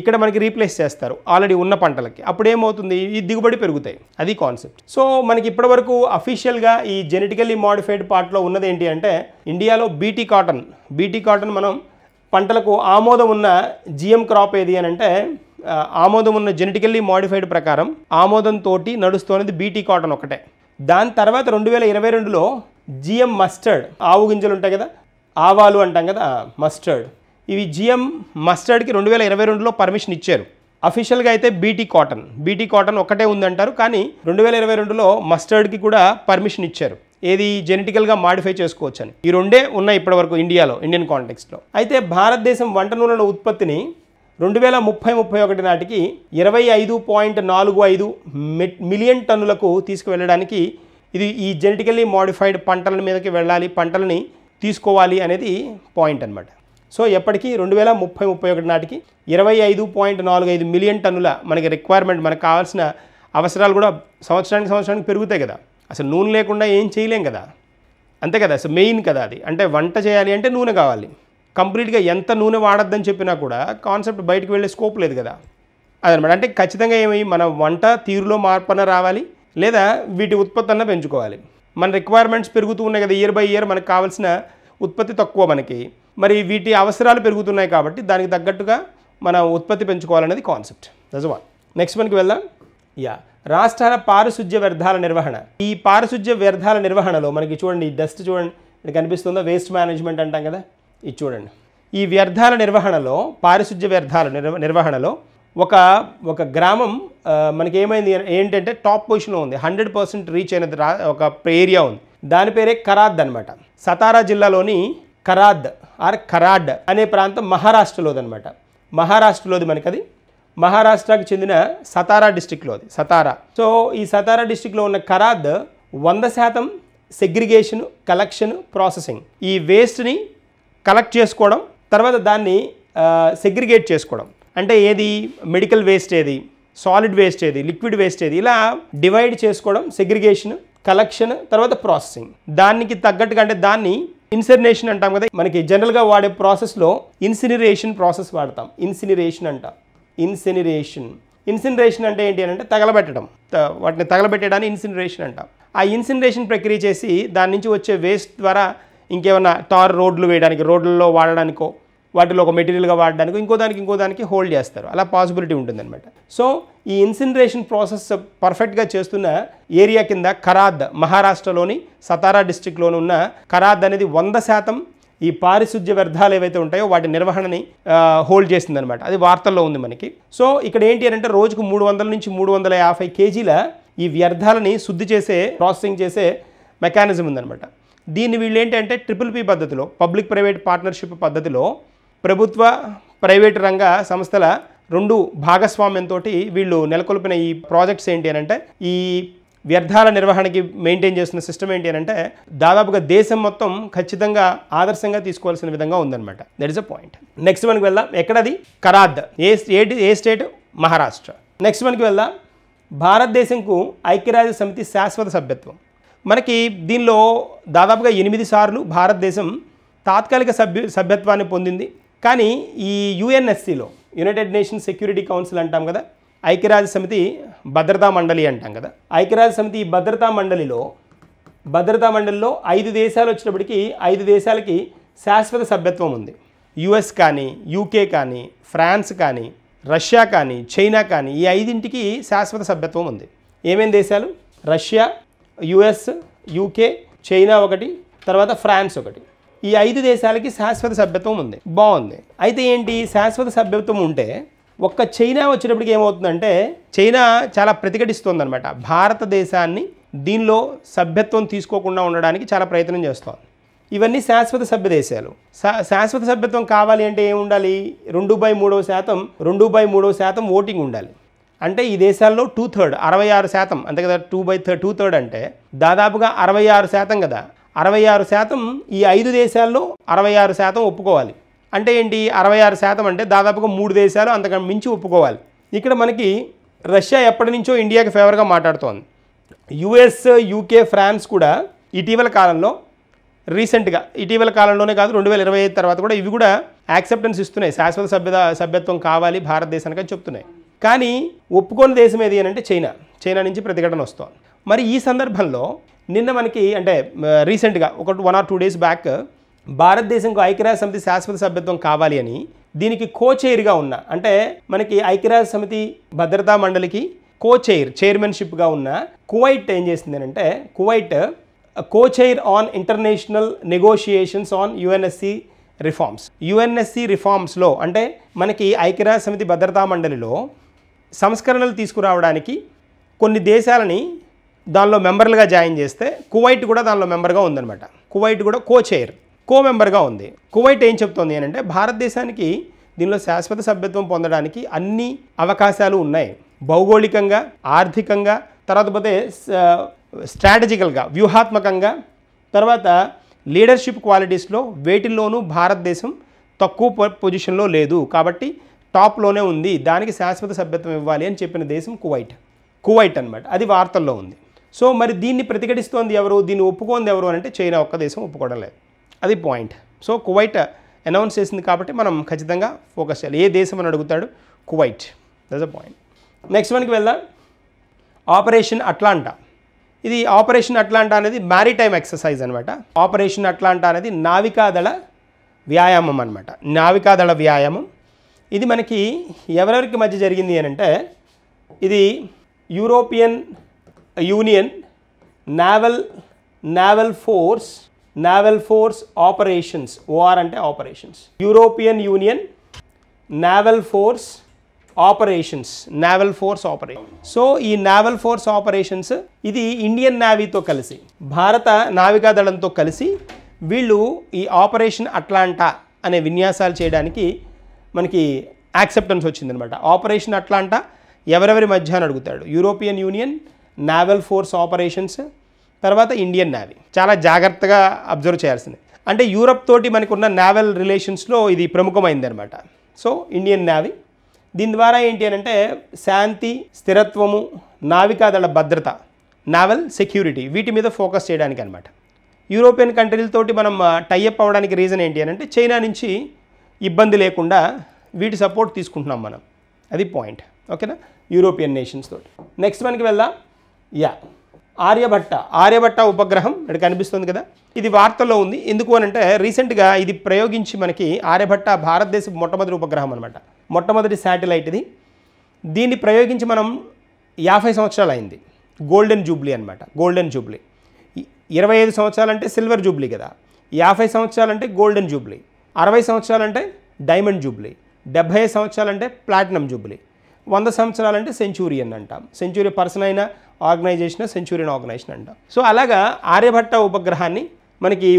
ఇక్కడ మనకి రీప్లేస్ చేస్తారు ఆల్రెడీ ఉన్న పంటలకి. అప్పుడు ఏమవుతుంది, ఈ దిగుబడి పెరుగుతాయి. అది కాన్సెప్ట్. సో మనకి ఇప్పటివరకు అఫీషియల్గా ఈ జెనెటికల్లీ మాడిఫైడ్ పార్ట్లో ఉన్నది ఏంటి అంటే ఇండియాలో బీటీ కాటన్ మనం పంటలకు ఆమోదం ఉన్న జిఎం క్రాప్ ఏది అని అంటే ఆమోదం ఉన్న జెనెటికల్లీ మాడిఫైడ్ ప్రకారం ఆమోదంతో నడుస్తున్నది బీటీ కాటన్ ఒకటే. దాని తర్వాత 2022లో జిఎం మస్టర్డ్, ఆవు గింజలు ఉంటాయి కదా, ఆవాలు అంటాం కదా, మస్టర్డ్, ఇవి జిఎం మస్టర్డ్కి 2022లో పర్మిషన్ ఇచ్చారు. అఫీషియల్గా అయితే బీటీ కాటన్ ఒకటే ఉందంటారు, కానీ 2022లో మస్టర్డ్కి కూడా పర్మిషన్ ఇచ్చారు. ఏది జెనెటికల్గా మాడిఫై చేసుకోవచ్చు అని. ఈ రెండే ఉన్నాయి ఇప్పటివరకు ఇండియన్ కాంటెక్స్ట్లో. అయితే భారతదేశం వంట నూనెల ఉత్పత్తిని 2030-31 నాటికి 25.45 మిలియన్ టన్నులకు తీసుకువెళ్ళడానికి ఇది ఈ జెనెటికల్లీ మాడిఫైడ్ పంటల మీదకి వెళ్ళాలి, పంటలని తీసుకోవాలి అనేది పాయింట్ అనమాట. సో ఎప్పటికీ 2030-31 నాటికి 25.45 మిలియన్ టన్నుల మనకి రిక్వైర్మెంట్, మనకు కావాల్సిన అవసరాలు కూడా సంవత్సరానికి పెరుగుతాయి కదా. అసలు నూనె లేకుండా ఏం చేయలేం కదా, అంతే కదా. అసలు మెయిన్ కదా అది. అంటే వంట చేయాలి అంటే నూనె కావాలి. కంప్లీట్గా ఎంత నూనె వాడద్దని చెప్పినా కూడా కాన్సెప్ట్ బయటకు వెళ్ళే స్కోప్ లేదు కదా. అదనమాట. అంటే ఖచ్చితంగా మన వంట తీరులో మార్పన రావాలి, లేదా వీటి ఉత్పత్తి అన్న పెంచుకోవాలి. మన రిక్వైర్మెంట్స్ పెరుగుతూ ఉన్నాయి కదా, ఇయర్ బై ఇయర్ మనకు కావాల్సిన ఉత్పత్తి తక్కువ మనకి. మరి వీటి అవసరాలు పెరుగుతున్నాయి కాబట్టి దానికి తగ్గట్టుగా మన ఉత్పత్తి పెంచుకోవాలనేది కాన్సెప్ట్. That's one. నెక్స్ట్ మనకి వెళ్దాం. రాష్ట్రాల పారిశుధ్య వ్యర్థాల నిర్వహణ. ఈ పారిశుధ్య వ్యర్థాల నిర్వహణలో మనకి చూడండి, ఈ డస్ట్ చూడండి ఇక్కడ కనిపిస్తుందో, వేస్ట్ మేనేజ్మెంట్ అంటాం కదా, ఇది చూడండి. ఈ వ్యర్థాల నిర్వహణలో, పారిశుధ్య వ్యర్థాల నిర్వహణలో ఒక గ్రామం మనకి ఏమైంది ఏంటంటే టాప్ పొజిషన్లో ఉంది, 100% రీచ్ అయినది ఒక ఏరియా ఉంది. దాని పేరే కరాద్ అనమాట. సతారా జిల్లాలోని కరాడ్ అనే ప్రాంతం మహారాష్ట్రలోది అనమాట. మహారాష్ట్రలోది మనకి అది. మహారాష్ట్రకి చెందిన సతారా డిస్టిక్లోది, సతారా. సో ఈ సతారా డిస్టిక్లో ఉన్న కరాద్ 100% సెగ్రిగేషన్, కలెక్షన్, ప్రాసెసింగ్, ఈ వేస్ట్ని కలెక్ట్ చేసుకోవడం, తర్వాత దాన్ని సెగ్రిగేట్ చేసుకోవడం. అంటే ఏది మెడికల్ వేస్ట్ ఏది, సాలిడ్ వేస్ట్ ఏది, లిక్విడ్ వేస్ట్ ఏది, ఇలా డివైడ్ చేసుకోవడం, సెగ్రిగేషన్, కలెక్షన్, తర్వాత ప్రాసెసింగ్. దానికి తగ్గట్టుగా అంటే దాన్ని ఇన్సినరేషన్ అంటాం కదా. మనకి జనరల్గా వాడే ప్రాసెస్లో ఇన్సినరేషన్ ప్రాసెస్ వాడతాం. ఇన్సినరేషన్ అంటే ఏంటి అని అంటే తగలబెట్టడం, వాటిని తగలబెట్టడాన్ని ఇన్సినరేషన్ అంటాం. ఆ ఇన్సినరేషన్ ప్రక్రియ చేసి దాని నుంచి వచ్చే వేస్ట్ ద్వారా ఇంకేమైనా రోడ్లు వేయడానికి, రోడ్లలో వాడడానికో, వాటిలో ఒక మెటీరియల్గా వాడడానికి, ఇంకో దానికి హోల్డ్ చేస్తారు. అలా పాసిబిలిటీ ఉంటుందన్నమాట. సో ఈ ఇన్సినరేషన్ ప్రాసెస్ పర్ఫెక్ట్గా చేస్తున్న ఏరియా కింద కరాద్, మహారాష్ట్రలోని సతారా డిస్ట్రిక్ట్లోని ఉన్న కరాద్ అనేది 100% ఈ పారిశుధ్య వ్యర్థాలు ఏవైతే ఉంటాయో వాటి నిర్వహణని హోల్డ్ చేసిందనమాట. అది వార్తల్లో ఉంది మనకి. సో ఇక్కడ ఏంటి అని అంటే రోజుకు 300 నుంచి 350 కేజీల ఈ వ్యర్థాలని శుద్ధి చేసే, ప్రాసెసింగ్ చేసే మెకానిజం ఉందన్నమాట. దీన్ని వీళ్ళు ఏంటంటే PPP పద్ధతిలో, పబ్లిక్ ప్రైవేట్ పార్ట్నర్షిప్ పద్ధతిలో ప్రభుత్వ ప్రైవేటు రంగ సంస్థల 2 భాగస్వామ్యంతో వీళ్ళు నెలకొల్పిన ఈ ప్రాజెక్ట్స్ ఏంటి అని అంటే ఈ వ్యర్థాల నిర్వహణకి మెయింటైన్ చేస్తున్న సిస్టమ్ ఏంటి అని అంటే దాదాపుగా దేశం మొత్తం ఖచ్చితంగా ఆదర్శంగా తీసుకోవాల్సిన విధంగా ఉందన్నమాట. That is a point. Next మనకి వెళ్దాం. ఎక్కడది? కరాద్. ఏ స్టేట్? మహారాష్ట్ర. నెక్స్ట్ మనకి వెళ్దాం. భారతదేశంకు ఐక్యరాజ్య సమితి శాశ్వత సభ్యత్వం. మనకి దీనిలో దాదాపుగా 8 సార్లు భారతదేశం తాత్కాలిక సభ్యత్వాన్ని పొందింది. కానీ ఈ యుఎన్ఎస్సిలో, యునైటెడ్ నేషన్స్ సెక్యూరిటీ కౌన్సిల్ అంటాం కదా, ఐక్యరాజ్య సమితి భద్రతా మండలి అంటాం కదా. ఐక్యరాజ్య సమితి ఈ భద్రతా మండలిలో 5 దేశాలు వచ్చినప్పటికీ 5 దేశాలకి శాశ్వత సభ్యత్వం ఉంది. యుఎస్ కానీ, యూకే కానీ, ఫ్రాన్స్ కానీ, రష్యా కానీ, చైనా కానీ, ఈ 5ంటికి శాశ్వత సభ్యత్వం ఉంది. ఏమేం దేశాలు? రష్యా, యుఎస్, యూకే, చైనా ఒకటి, తర్వాత ఫ్రాన్స్ ఒకటి. ఈ 5 దేశాలకి శాశ్వత సభ్యత్వం ఉంది. బాగుంది. అయితే ఏంటి, శాశ్వత సభ్యత్వం ఉంటే ఒక్క చైనా వచ్చేటప్పటికి ఏమవుతుందంటే చైనా చాలా ప్రతిఘటిస్తుందన్నమాట. భారతదేశాన్ని దీనిలో సభ్యత్వం తీసుకోకుండా ఉండడానికి చాలా ప్రయత్నం చేస్తోంది. ఇవన్నీ శాశ్వత సభ్య దేశాలు. శాశ్వత సభ్యత్వం కావాలి అంటే ఏమి ఉండాలి? 2/3% ఓటింగ్ ఉండాలి. అంటే ఈ దేశాల్లో 2/3 66%, అంతే కదా. 2/3 అంటే దాదాపుగా 66% కదా. 66% ఈ 5 దేశాల్లో 66% ఒప్పుకోవాలి. అంటే ఏంటి? 66% అంటే దాదాపుగా 3 దేశాలు అంతకన్నా మించి ఒప్పుకోవాలి. ఇక్కడ మనకి రష్యా ఎప్పటి నుంచో ఇండియాకి ఫేవర్గా మాట్లాడుతోంది. యుఎస్, యూకే, ఫ్రాన్స్ కూడా ఇటీవల కాలంలో, రీసెంట్గా ఇటీవల కాలంలోనే కాదు 2025 తర్వాత కూడా ఇవి కూడా యాక్సెప్టెన్స్ ఇస్తున్నాయి. శాశ్వత సభ్యత్వం కావాలి భారతదేశానికి అని చెప్తున్నాయి. కానీ ఒప్పుకోని దేశం ఏది అని అంటే చైనా నుంచి ప్రతిఘటన వస్తుంది. మరి ఈ సందర్భంలో నిన్న మనకి అంటే రీసెంట్గా ఒక 1 or 2 days బ్యాక్ భారతదేశంకు ఐక్యరాజ్య సమితి శాశ్వత సభ్యత్వం కావాలి అని దీనికి చైర్గా ఉన్న, అంటే మనకి ఐక్యరాజ్య సమితి భద్రతా మండలికి చైర్మన్షిప్గా ఉన్న కువైట్ ఏం చేసింది అంటే, Kuwait chair on international negotiations on UNSC రిఫార్మ్స్లో, అంటే మనకి ఐక్యరాజ్య సమితి భద్రతా మండలిలో సంస్కరణలు తీసుకురావడానికి కొన్ని దేశాలని దానిలో మెంబర్లుగా జాయిన్ చేస్తే కువైట్ కూడా దానిలో మెంబర్గా ఉందన్నమాట. కువైట్ కూడా మెంబర్గా ఉంది. కువైట్ ఏం చెప్తోంది అని అంటే, భారతదేశానికి దీనిలో శాశ్వత సభ్యత్వం పొందడానికి అన్ని అవకాశాలు ఉన్నాయి. భౌగోళికంగా, ఆర్థికంగా, తర్వాత పోతే స్ట్రాటజికల్గా, వ్యూహాత్మకంగా, తర్వాత లీడర్షిప్ క్వాలిటీస్లో వేటిల్లోనూ భారతదేశం తక్కువ పొజిషన్లో లేదు. కాబట్టి టాప్లోనే ఉంది. దానికి శాశ్వత సభ్యత్వం ఇవ్వాలి అని చెప్పిన దేశం కువైట్ అనమాట. అది వార్తల్లో ఉంది. సో మరి దీన్ని ప్రతిఘటిస్తోంది ఎవరు? దీన్ని ఒప్పుకోంది ఎవరు అని అంటే చైనా ఒక్క దేశం ఒప్పుకోవడం లేదు. అది పాయింట్. సో కువైట్ అనౌన్స్ చేసింది కాబట్టి మనం ఖచ్చితంగా ఫోకస్ చేయాలి. ఏ దేశం అని అడుగుతాడు? Kuwait. That's a point. Next మనకి వెళ్దాం. Operation Atlanta. ఇది ఆపరేషన్ అట్లాంటా అనేది మ్యారిటైమ్ ఎక్సర్సైజ్ అనమాట. ఆపరేషన్ అట్లాంటా అనేది నావికాదళ వ్యాయామం అనమాట. నావికాదళ వ్యాయామం ఇది మనకి ఎవరెవరికి మధ్య జరిగింది అని అంటే, ఇది European union naval force operations. OR అంటే operations. European union naval force operations. So ఈ నావల్ ఫోర్స్ ఆపరేషన్స్ ఇది ఇండియన్ నేవీతో కలిసి, భారత నావికాదళంతో కలిసి వీళ్ళు ఈ ఆపరేషన్ అట్లాంటా అనే విన్యాసాలు చేయడానికి మనకి యాక్సెప్టెన్స్ వచ్చిందనమాట. ఆపరేషన్ అట్లాంటా ఎవరెవరి మధ్య అని అడుగుతాడు? European union naval force operations, తర్వాత ఇండియన్ నేవీ. చాలా జాగ్రత్తగా అబ్జర్వ్ చేయాల్సింది. అంటే యూరప్ తోటి మనకున్న నావల్ రిలేషన్స్లో ఇది ప్రముఖమైంది అనమాట. సో ఇండియన్ నేవీ దీని ద్వారా ఏంటి అని అంటే శాంతి, స్థిరత్వము, నావికాదళ భద్రత, నావల్ సెక్యూరిటీ వీటి మీద ఫోకస్ చేయడానికి అనమాట. యూరోపియన్ కంట్రీలతోటి మనం టైఅప్ అవ్వడానికి రీజన్ ఏంటి అని అంటే చైనా నుంచి ఇబ్బంది లేకుండా వీటి సపోర్ట్ తీసుకుంటున్నాం మనం. అది పాయింట్. ఓకేనా? యూరోపియన్ నేషన్స్ తోటి. నెక్స్ట్ మనకి వెళ్దాం. ఆర్యభట్ట ఉపగ్రహం ఇక్కడ కనిపిస్తుంది కదా. ఇది వార్తల్లో ఉంది. ఎందుకు అని అంటే రీసెంట్గా ఇది ప్రయోగించి మనకి ఆర్యభట్ట భారతదేశ మొట్టమొదటి ఉపగ్రహం అనమాట. మొట్టమొదటి శాటిలైట్ ఇది. దీన్ని ప్రయోగించి మనం 50 సంవత్సరాలు అయింది. గోల్డెన్ జూబ్లీ అనమాట. Golden Jubilee. 25 సంవత్సరాలు అంటే సిల్వర్ జూబ్లీ కదా. 50 సంవత్సరాలు అంటే గోల్డెన్ జూబ్లీ. 60 సంవత్సరాలు అంటే డైమండ్ జూబ్లీ. 70 సంవత్సరాలు అంటే ప్లాటినం జూబ్లీ. 100 సంవత్సరాలు అంటే సెంచూరియన్ అంటాం. సెంచూరీ పర్సన్ అయిన ఆర్గనైజేషన్ సెంచూరియన్ ఆర్గనైజేషన్ అంటాం. సో అలాగా ఆర్యభట్ట ఉపగ్రహాన్ని మనకి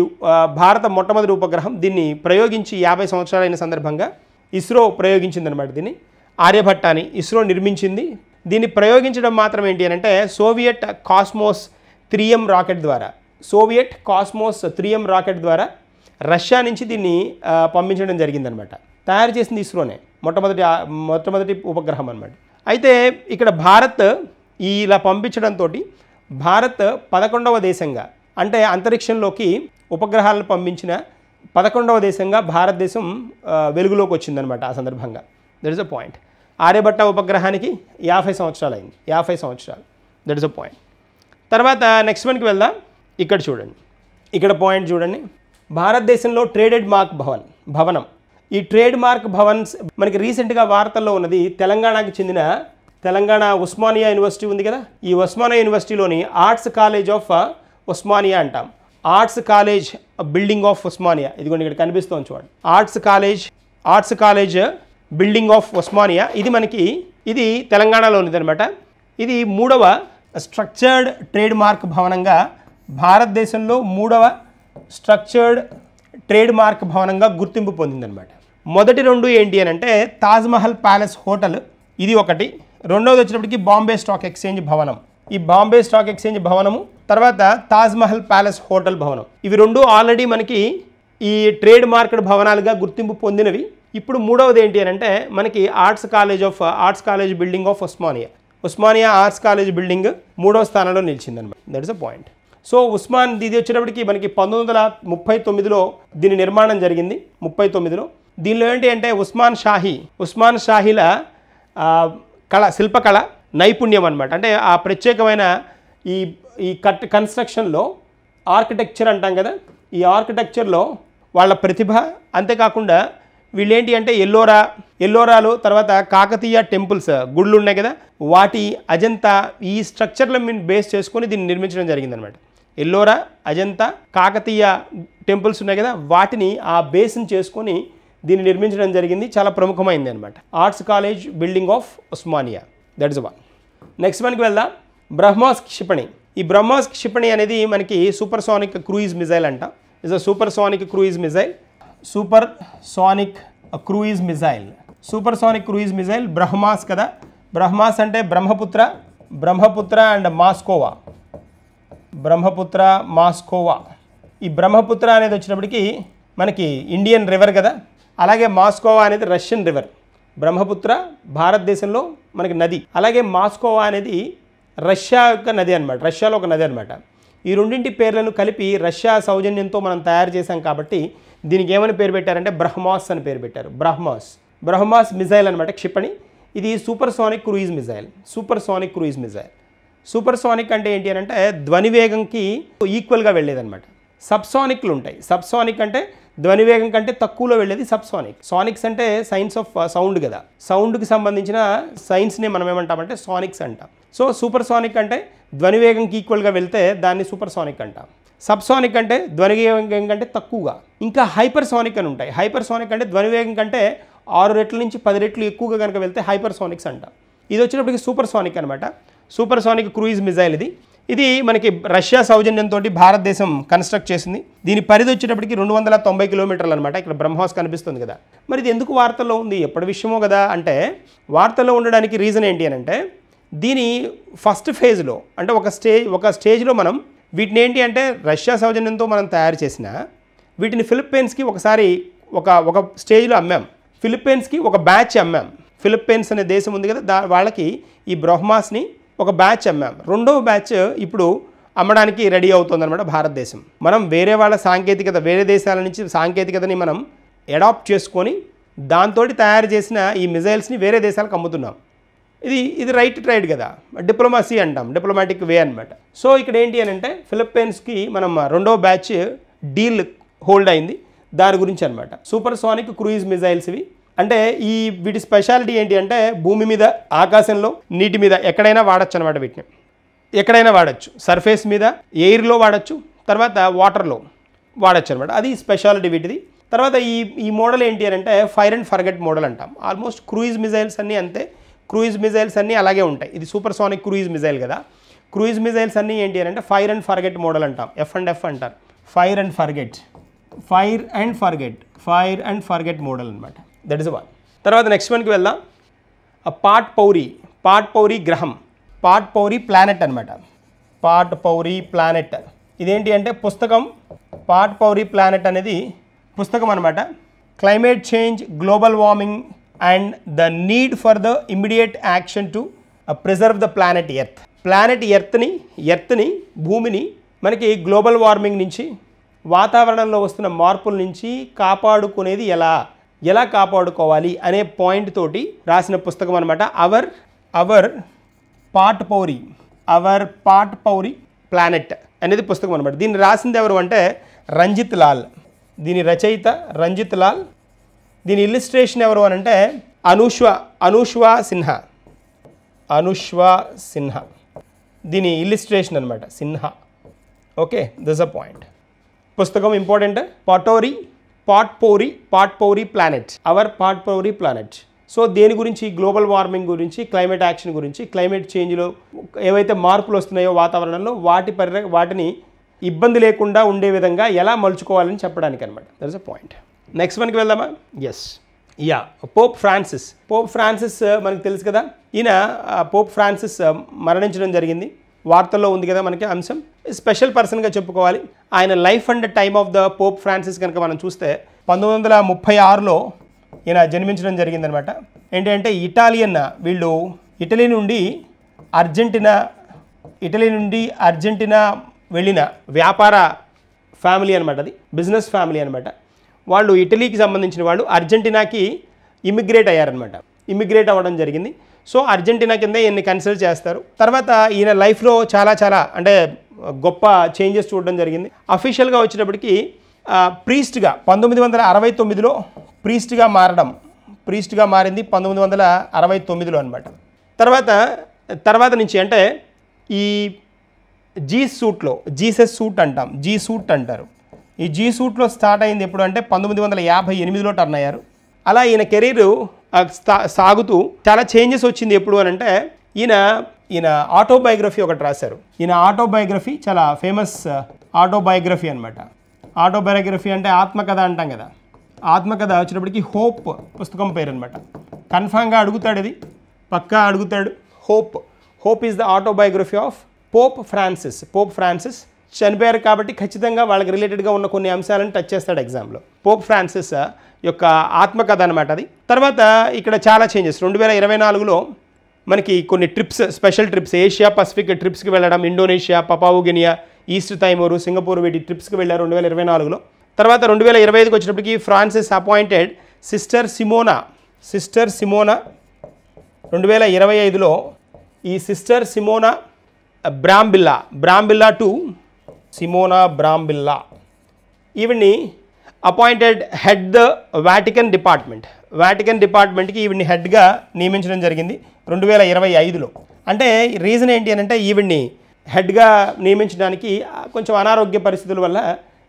భారత మొట్టమొదటి ఉపగ్రహం దీన్ని ప్రయోగించి 50 సంవత్సరాలైన సందర్భంగా ఇస్రో ప్రయోగించిందనమాట. దీన్ని ఆర్యభట్టాన్ని ఇస్రో నిర్మించింది. దీన్ని ప్రయోగించడం మాత్రం ఏంటి అని అంటే సోవియట్ కాస్మోస్ 3M రాకెట్ ద్వారా రష్యా నుంచి దీన్ని పంపించడం జరిగిందనమాట. తయారు చేసింది ఇస్రోనే. మొట్టమొదటి ఉపగ్రహం అనమాట. అయితే ఇక్కడ భారత్ ఇలా పంపించడంతో భారత్ 11వ దేశంగా, అంటే అంతరిక్షంలోకి ఉపగ్రహాలను పంపించిన 11వ దేశంగా భారతదేశం వెలుగులోకి వచ్చిందనమాట. ఆ సందర్భంగా that is a point. Aryabhata ఉపగ్రహానికి 50 సంవత్సరాలు అయింది. 50 సంవత్సరాలు. That is a point. తర్వాత నెక్స్ట్ మనకి వెళ్దాం. ఇక్కడ చూడండి. ఇక్కడ పాయింట్ చూడండి. భారతదేశంలో ట్రేడెడ్ మార్క్ భవనం. ఈ ట్రేడ్ మార్క్ భవన్స్ మనకి రీసెంట్గా వార్తల్లో ఉన్నది. తెలంగాణకి చెందిన తెలంగాణ ఉస్మానియా యూనివర్సిటీ ఉంది కదా. ఈ ఉస్మానియా యూనివర్సిటీలోని ఆర్ట్స్ కాలేజ్ ఆఫ్ ఉస్మానియా అంటాం. Arts college building of Osmania. ఇదిగోండి ఇక్కడ కనిపిస్తుంది చూడండి. Arts college building of Osmania. ఇది తెలంగాణలో ఉన్నదనమాట. ఇది 3వ స్ట్రక్చర్డ్ ట్రేడ్ మార్క్ భవనంగా భారతదేశంలో 3వ స్ట్రక్చర్డ్ ట్రేడ్ మార్క్ భవనంగా గుర్తింపు పొందిందనమాట. మొదటి రెండు ఏంటి అని అంటే తాజ్మహల్ ప్యాలెస్ హోటల్, ఇది ఒకటి. రెండవది వచ్చినప్పటికి బాంబే స్టాక్ ఎక్స్చేంజ్ భవనం. ఈ బాంబే స్టాక్ ఎక్స్చేంజ్ భవనము, తర్వాత తాజ్మహల్ ప్యాలెస్ హోటల్ భవనం, ఇవి రెండు ఆల్రెడీ మనకి ఈ ట్రేడ్ మార్కెట్ భవనాలుగా గుర్తింపు పొందినవి. ఇప్పుడు మూడవది ఏంటి అని అంటే మనకి arts college building of Osmania arts college building మూడవ స్థానంలో నిలిచిందనమాట. That is a point. So ఇది వచ్చేటప్పటికి మనకి 1939లో దీని నిర్మాణం జరిగింది. 39లో దీనిలో ఏంటి అంటే ఉస్మాన్ షాహీల శిల్పకళ నైపుణ్యం అనమాట. అంటే ఆ ప్రత్యేకమైన ఈ కన్స్ట్రక్షన్లో ఆర్కిటెక్చర్ అంటాం కదా, ఈ ఆర్కిటెక్చర్లో వాళ్ళ ప్రతిభ, అంతేకాకుండా వీళ్ళేంటి అంటే ఎల్లోరాలు, తర్వాత కాకతీయ టెంపుల్స్ గుళ్ళు ఉన్నాయి కదా, వాటి అజంతా ఈ స్ట్రక్చర్ల మీద బేస్ చేసుకొని దీన్ని నిర్మించడం జరిగిందనమాట. ఎల్లోరా, అజంతా, కాకతీయ టెంపుల్స్ ఉన్నాయి కదా, వాటిని ఆ బేస్ని చేసుకొని దీన్ని నిర్మించడం జరిగింది. చాలా ప్రముఖమైంది అనమాట. Arts college building of Osmania, that is one. Next మనకి వెళ్దాం. బ్రహ్మోస్ క్షిపణి. ఈ బ్రహ్మోస్ క్షిపణి అనేది మనకి సూపర్సోనిక్ క్రూయిజ్ మిజైల్ అంట. Is a supersonic cruise missile Brahma's కదా. బ్రహ్మాస్ అంటే బ్రహ్మపుత్ర అండ్ మాస్కోవా. ఈ బ్రహ్మపుత్ర అనేది వచ్చినప్పటికీ మనకి ఇండియన్ రివర్ కదా, అలాగే మాస్కోవా అనేది రష్యన్ రివర్. బ్రహ్మపుత్ర భారతదేశంలో మనకి నది, అలాగే మాస్కోవా అనేది రష్యా యొక్క నది అనమాట, రష్యాలో ఒక నది అనమాట. ఈ రెండింటి పేర్లను కలిపి రష్యా సౌజన్యంతో మనం తయారు చేశాం కాబట్టి దీనికి ఏమని పేరు పెట్టారంటే బ్రహ్మాస్ అని పేరు పెట్టారు. బ్రహ్మాస్ మిజైల్ అనమాట, క్షిపణి. ఇది సూపర్సోనిక్ క్రూయిజ్ మిజైల్. సూపర్సోనిక్ అంటే ఏంటి అని అంటే ధ్వనివేగంకి ఈక్వల్గా వెళ్ళేదన్నమాట. సబ్సానిక్లు ఉంటాయి. సబ్సానిక్ అంటే ధ్వనివేగం కంటే తక్కువలో వెళ్ళేది సబ్సానిక్. సానిక్స్ అంటే సైన్స్ ఆఫ్ సౌండ్ కదా, సౌండ్కి సంబంధించిన సైన్స్ని మనం ఏమంటామంటే సానిక్స్ అంటాం. సో సూపర్సానిక్ అంటే ధ్వనివేగంకి ఈక్వల్గా వెళ్తే దాన్ని సూపర్సానిక్ అంటాం. సబ్సానిక్ అంటే ధ్వనివేగం కంటే తక్కువగా. ఇంకా హైపర్సానిక్ అని ఉంటాయి. హైపర్సానిక్ అంటే ధ్వనివేగం కంటే 6 రెట్ల నుంచి 10 రెట్లు ఎక్కువగా కనుక వెళ్తే హైపర్సానిక్స్ అంటాం. ఇది వచ్చినప్పటికి సూపర్సానిక్ అనమాట. సూపర్సానిక్ క్రూయిజ్ మిజైల్ ఇది మనకి రష్యా సౌజన్యంతో భారతదేశం కన్స్ట్రక్ట్ చేసింది. దీని పరిధి వచ్చేటప్పటికి 290 కిలోమీటర్లు అనమాట. ఇక్కడ బ్రహ్మోస్ కనిపిస్తుంది కదా. మరి ఇది ఎందుకు వార్తల్లో ఉంది, ఎప్పటి విషయమో కదా అంటే, వార్తల్లో ఉండడానికి రీజన్ ఏంటి అని అంటే దీని ఫస్ట్ ఫేజ్లో అంటే ఒక స్టేజ్లో మనం వీటిని ఏంటి అంటే రష్యా సౌజన్యంతో మనం తయారు చేసిన వీటిని ఫిలిప్పీన్స్కి ఒకసారి ఒక స్టేజ్లో అమ్మాం. ఫిలిప్పీన్స్కి ఒక బ్యాచ్ అమ్మాం. ఫిలిప్పీన్స్ అనే దేశం ఉంది కదా, వాళ్ళకి ఈ బ్రహ్మాస్ని ఒక బ్యాచ్ అమ్మాం. రెండవ బ్యాచ్ ఇప్పుడు అమ్మడానికి రెడీ అవుతుందన్నమాట భారతదేశం. మనం వేరే దేశాల నుంచి సాంకేతికతని మనం అడాప్ట్ చేసుకొని దాంతో తయారు చేసిన ఈ మిజైల్స్ని వేరే దేశాలకు అమ్ముతున్నాం. ఇది రైట్ ట్రేడ్ కదా, డిప్లొమసీ అంటాం, డిప్లొమాటిక్ వే అనమాట. సో ఇక్కడ ఏంటి అని అంటే ఫిలిప్పీన్స్కి మనం రెండవ బ్యాచ్ డీల్ హోల్డ్ అయింది, దాని గురించి అనమాట. సూపర్సోనిక్ క్రూయిజ్ మిజైల్స్ ఇవి. అంటే వీటి స్పెషాలిటీ ఏంటి అంటే భూమి మీద, ఆకాశంలో, నీటి మీద ఎక్కడైనా వాడచ్చు అనమాట. వీటిని ఎక్కడైనా వాడచ్చు. సర్ఫేస్ మీద, ఎయిర్లో వాడచ్చు, తర్వాత వాటర్లో వాడచ్చు అనమాట. అది స్పెషాలిటీ వీటిది. తర్వాత ఈ మోడల్ ఏంటి అని అంటే ఫైర్ అండ్ ఫర్గెట్ మోడల్ అంటాం. ఆల్మోస్ట్ క్రూయిజ్ మిజైల్స్ అన్నీ అంతే. క్రూయిజ్ మిజైల్స్ అన్నీ అలాగే ఉంటాయి. ఇది సూపర్సోనిక్ క్రూయిజ్ మిజైల్ కదా. క్రూయిజ్ మిజైల్స్ అన్నీ ఏంటి అని అంటే ఫైర్ అండ్ ఫర్గెట్ మోడల్ అంటాం. F&F అంటారు. ఫైర్ అండ్ ఫర్గెట్ మోడల్ అనమాట. That is one. తర్వాత నెక్స్ట్ వన్కి వెళ్దాం. పాట్ పౌరి గ్రహం, పాట్ పౌరి ప్లానెట్ అనమాట. పాట్ పౌరి ప్లానెట్ ఇదేంటి అంటే పుస్తకం. పాట్ పౌరి ప్లానెట్ అనేది పుస్తకం అనమాట. Climate change, global warming and the need for the immediate action to preserve the planet ఎర్త్ని భూమిని మనకి గ్లోబల్ వార్మింగ్ నుంచి, వాతావరణంలో వస్తున్న మార్పుల నుంచి కాపాడుకునేది ఎలా కాపాడుకోవాలి అనే పాయింట్ తోటి రాసిన పుస్తకం అనమాట. అవర్ పాట్ పౌరి ప్లానెట్ అనేది పుస్తకం అనమాట. దీన్ని రాసింది ఎవరు అంటే రంజిత్ లాల్. దీని రచయిత రంజిత్ లాల్. దీని ఇల్లుస్ట్రేషన్ ఎవరు అని అంటే అనుష్వా సిన్హా. దీని ఇల్లుస్ట్రేషన్ అనమాట Sinha. Okay, this a point. పుస్తకం important. Potpourri planet, our potpourri planet. So దేని గురించి? గ్లోబల్ వార్మింగ్ గురించి, క్లైమేట్ యాక్షన్ గురించి, క్లైమేట్ చేంజ్లో ఏవైతే మార్పులు వస్తున్నాయో వాతావరణంలో వాటిని ఇబ్బంది లేకుండా ఉండే విధంగా ఎలా మలుచుకోవాలని చెప్పడానికి అనమాట. That is a point. Next వన్కి వెళ్దామా? Yes, yeah, Pope Francis. Pope Francis మనకు తెలుసు కదా, ఈయన పోప్ ఫ్రాన్సిస్ మరణించడం జరిగింది. వార్తల్లో ఉంది కదా మనకి అంశం. స్పెషల్ పర్సన్గా చెప్పుకోవాలి. ఆయన life and time of the Pope Francis కనుక మనం చూస్తే 1936లో ఈయన జన్మించడం జరిగిందనమాట. ఏంటంటే ఇటాలియన్, వీళ్ళు ఇటలీ నుండి అర్జెంటీనా వెళ్ళిన వ్యాపార ఫ్యామిలీ అనమాట. అది బిజినెస్ ఫ్యామిలీ అనమాట. వాళ్ళు ఇటలీకి సంబంధించిన వాళ్ళు అర్జెంటీనాకి ఇమిగ్రేట్ అయ్యారనమాట. ఇమిగ్రేట్ అవ్వడం జరిగింది. సో అర్జెంటీనా కింద ఈయన్ని కన్సిడర్ చేస్తారు. తర్వాత ఈయన లైఫ్లో చాలా అంటే గొప్ప చేంజెస్ చూడడం జరిగింది. అఫీషియల్గా వచ్చేటప్పటికి ప్రీస్ట్గా 1969లో ప్రీస్ట్గా మారింది 1969లో అనమాట. తర్వాత నుంచి అంటే ఈ జీసస్ సూట్ అంటాం, జీ సూట్ అంటారు. ఈ జీ సూట్లో స్టార్ట్ అయింది ఎప్పుడు అంటే 1958లో టర్న్ అయ్యారు. అలా ఈయన కెరీర్ సాగుతూ చాలా చేంజెస్ వచ్చింది. ఎప్పుడు అని అంటే ఈయన ఆటోబయోగ్రఫీ ఒకటి రాశారు. ఈయన ఆటోబయోగ్రఫీ చాలా ఫేమస్ ఆటోబయోగ్రఫీ అనమాట. ఆటోబయోగ్రఫీ అంటే ఆత్మకథ అంటాం కదా. ఆత్మకథ వచ్చినప్పటికీ హోప్ పుస్తకం పేరు అనమాట. కన్ఫామ్గా అడుగుతాడు, ఇది పక్కా అడుగుతాడు. Hope is the autobiography of Pope Francis చనిపోయారు కాబట్టి ఖచ్చితంగా వాళ్ళకి రిలేటెడ్గా ఉన్న కొన్ని అంశాలను టచ్ చేస్తాడు ఎగ్జామ్లో. పోప్ ఫ్రాన్సిస్ యొక్క ఆత్మకథ అనమాట అది. తర్వాత ఇక్కడ చాలా చేంజెస్. 2024లో మనకి కొన్ని స్పెషల్ ట్రిప్స్, ఏషియా పసిఫిక్ ట్రిప్స్కి వెళ్ళడం, Indonesia, Papua Guinea, East Timor, Singapore, వీటి ట్రిప్స్కి వెళ్ళారు 2024లో. తర్వాత 2025కి వచ్చినప్పటికీ ఫ్రాన్సిస్ అపాయింటెడ్ సిస్టర్ సిమోనా 2025లో ఈ sister Simona Brambilla to Simona Brambilla ఈవిడ్ని అపాయింటెడ్ హెడ్ ద వాటికన్ డిపార్ట్మెంట్కి ఈవిడ్ని హెడ్గా నియమించడం జరిగింది 2025లో. అంటే రీజన్ ఏంటి అని అంటే ఈవిడ్ని హెడ్గా నియమించడానికి కొంచెం అనారోగ్య పరిస్థితుల వల్ల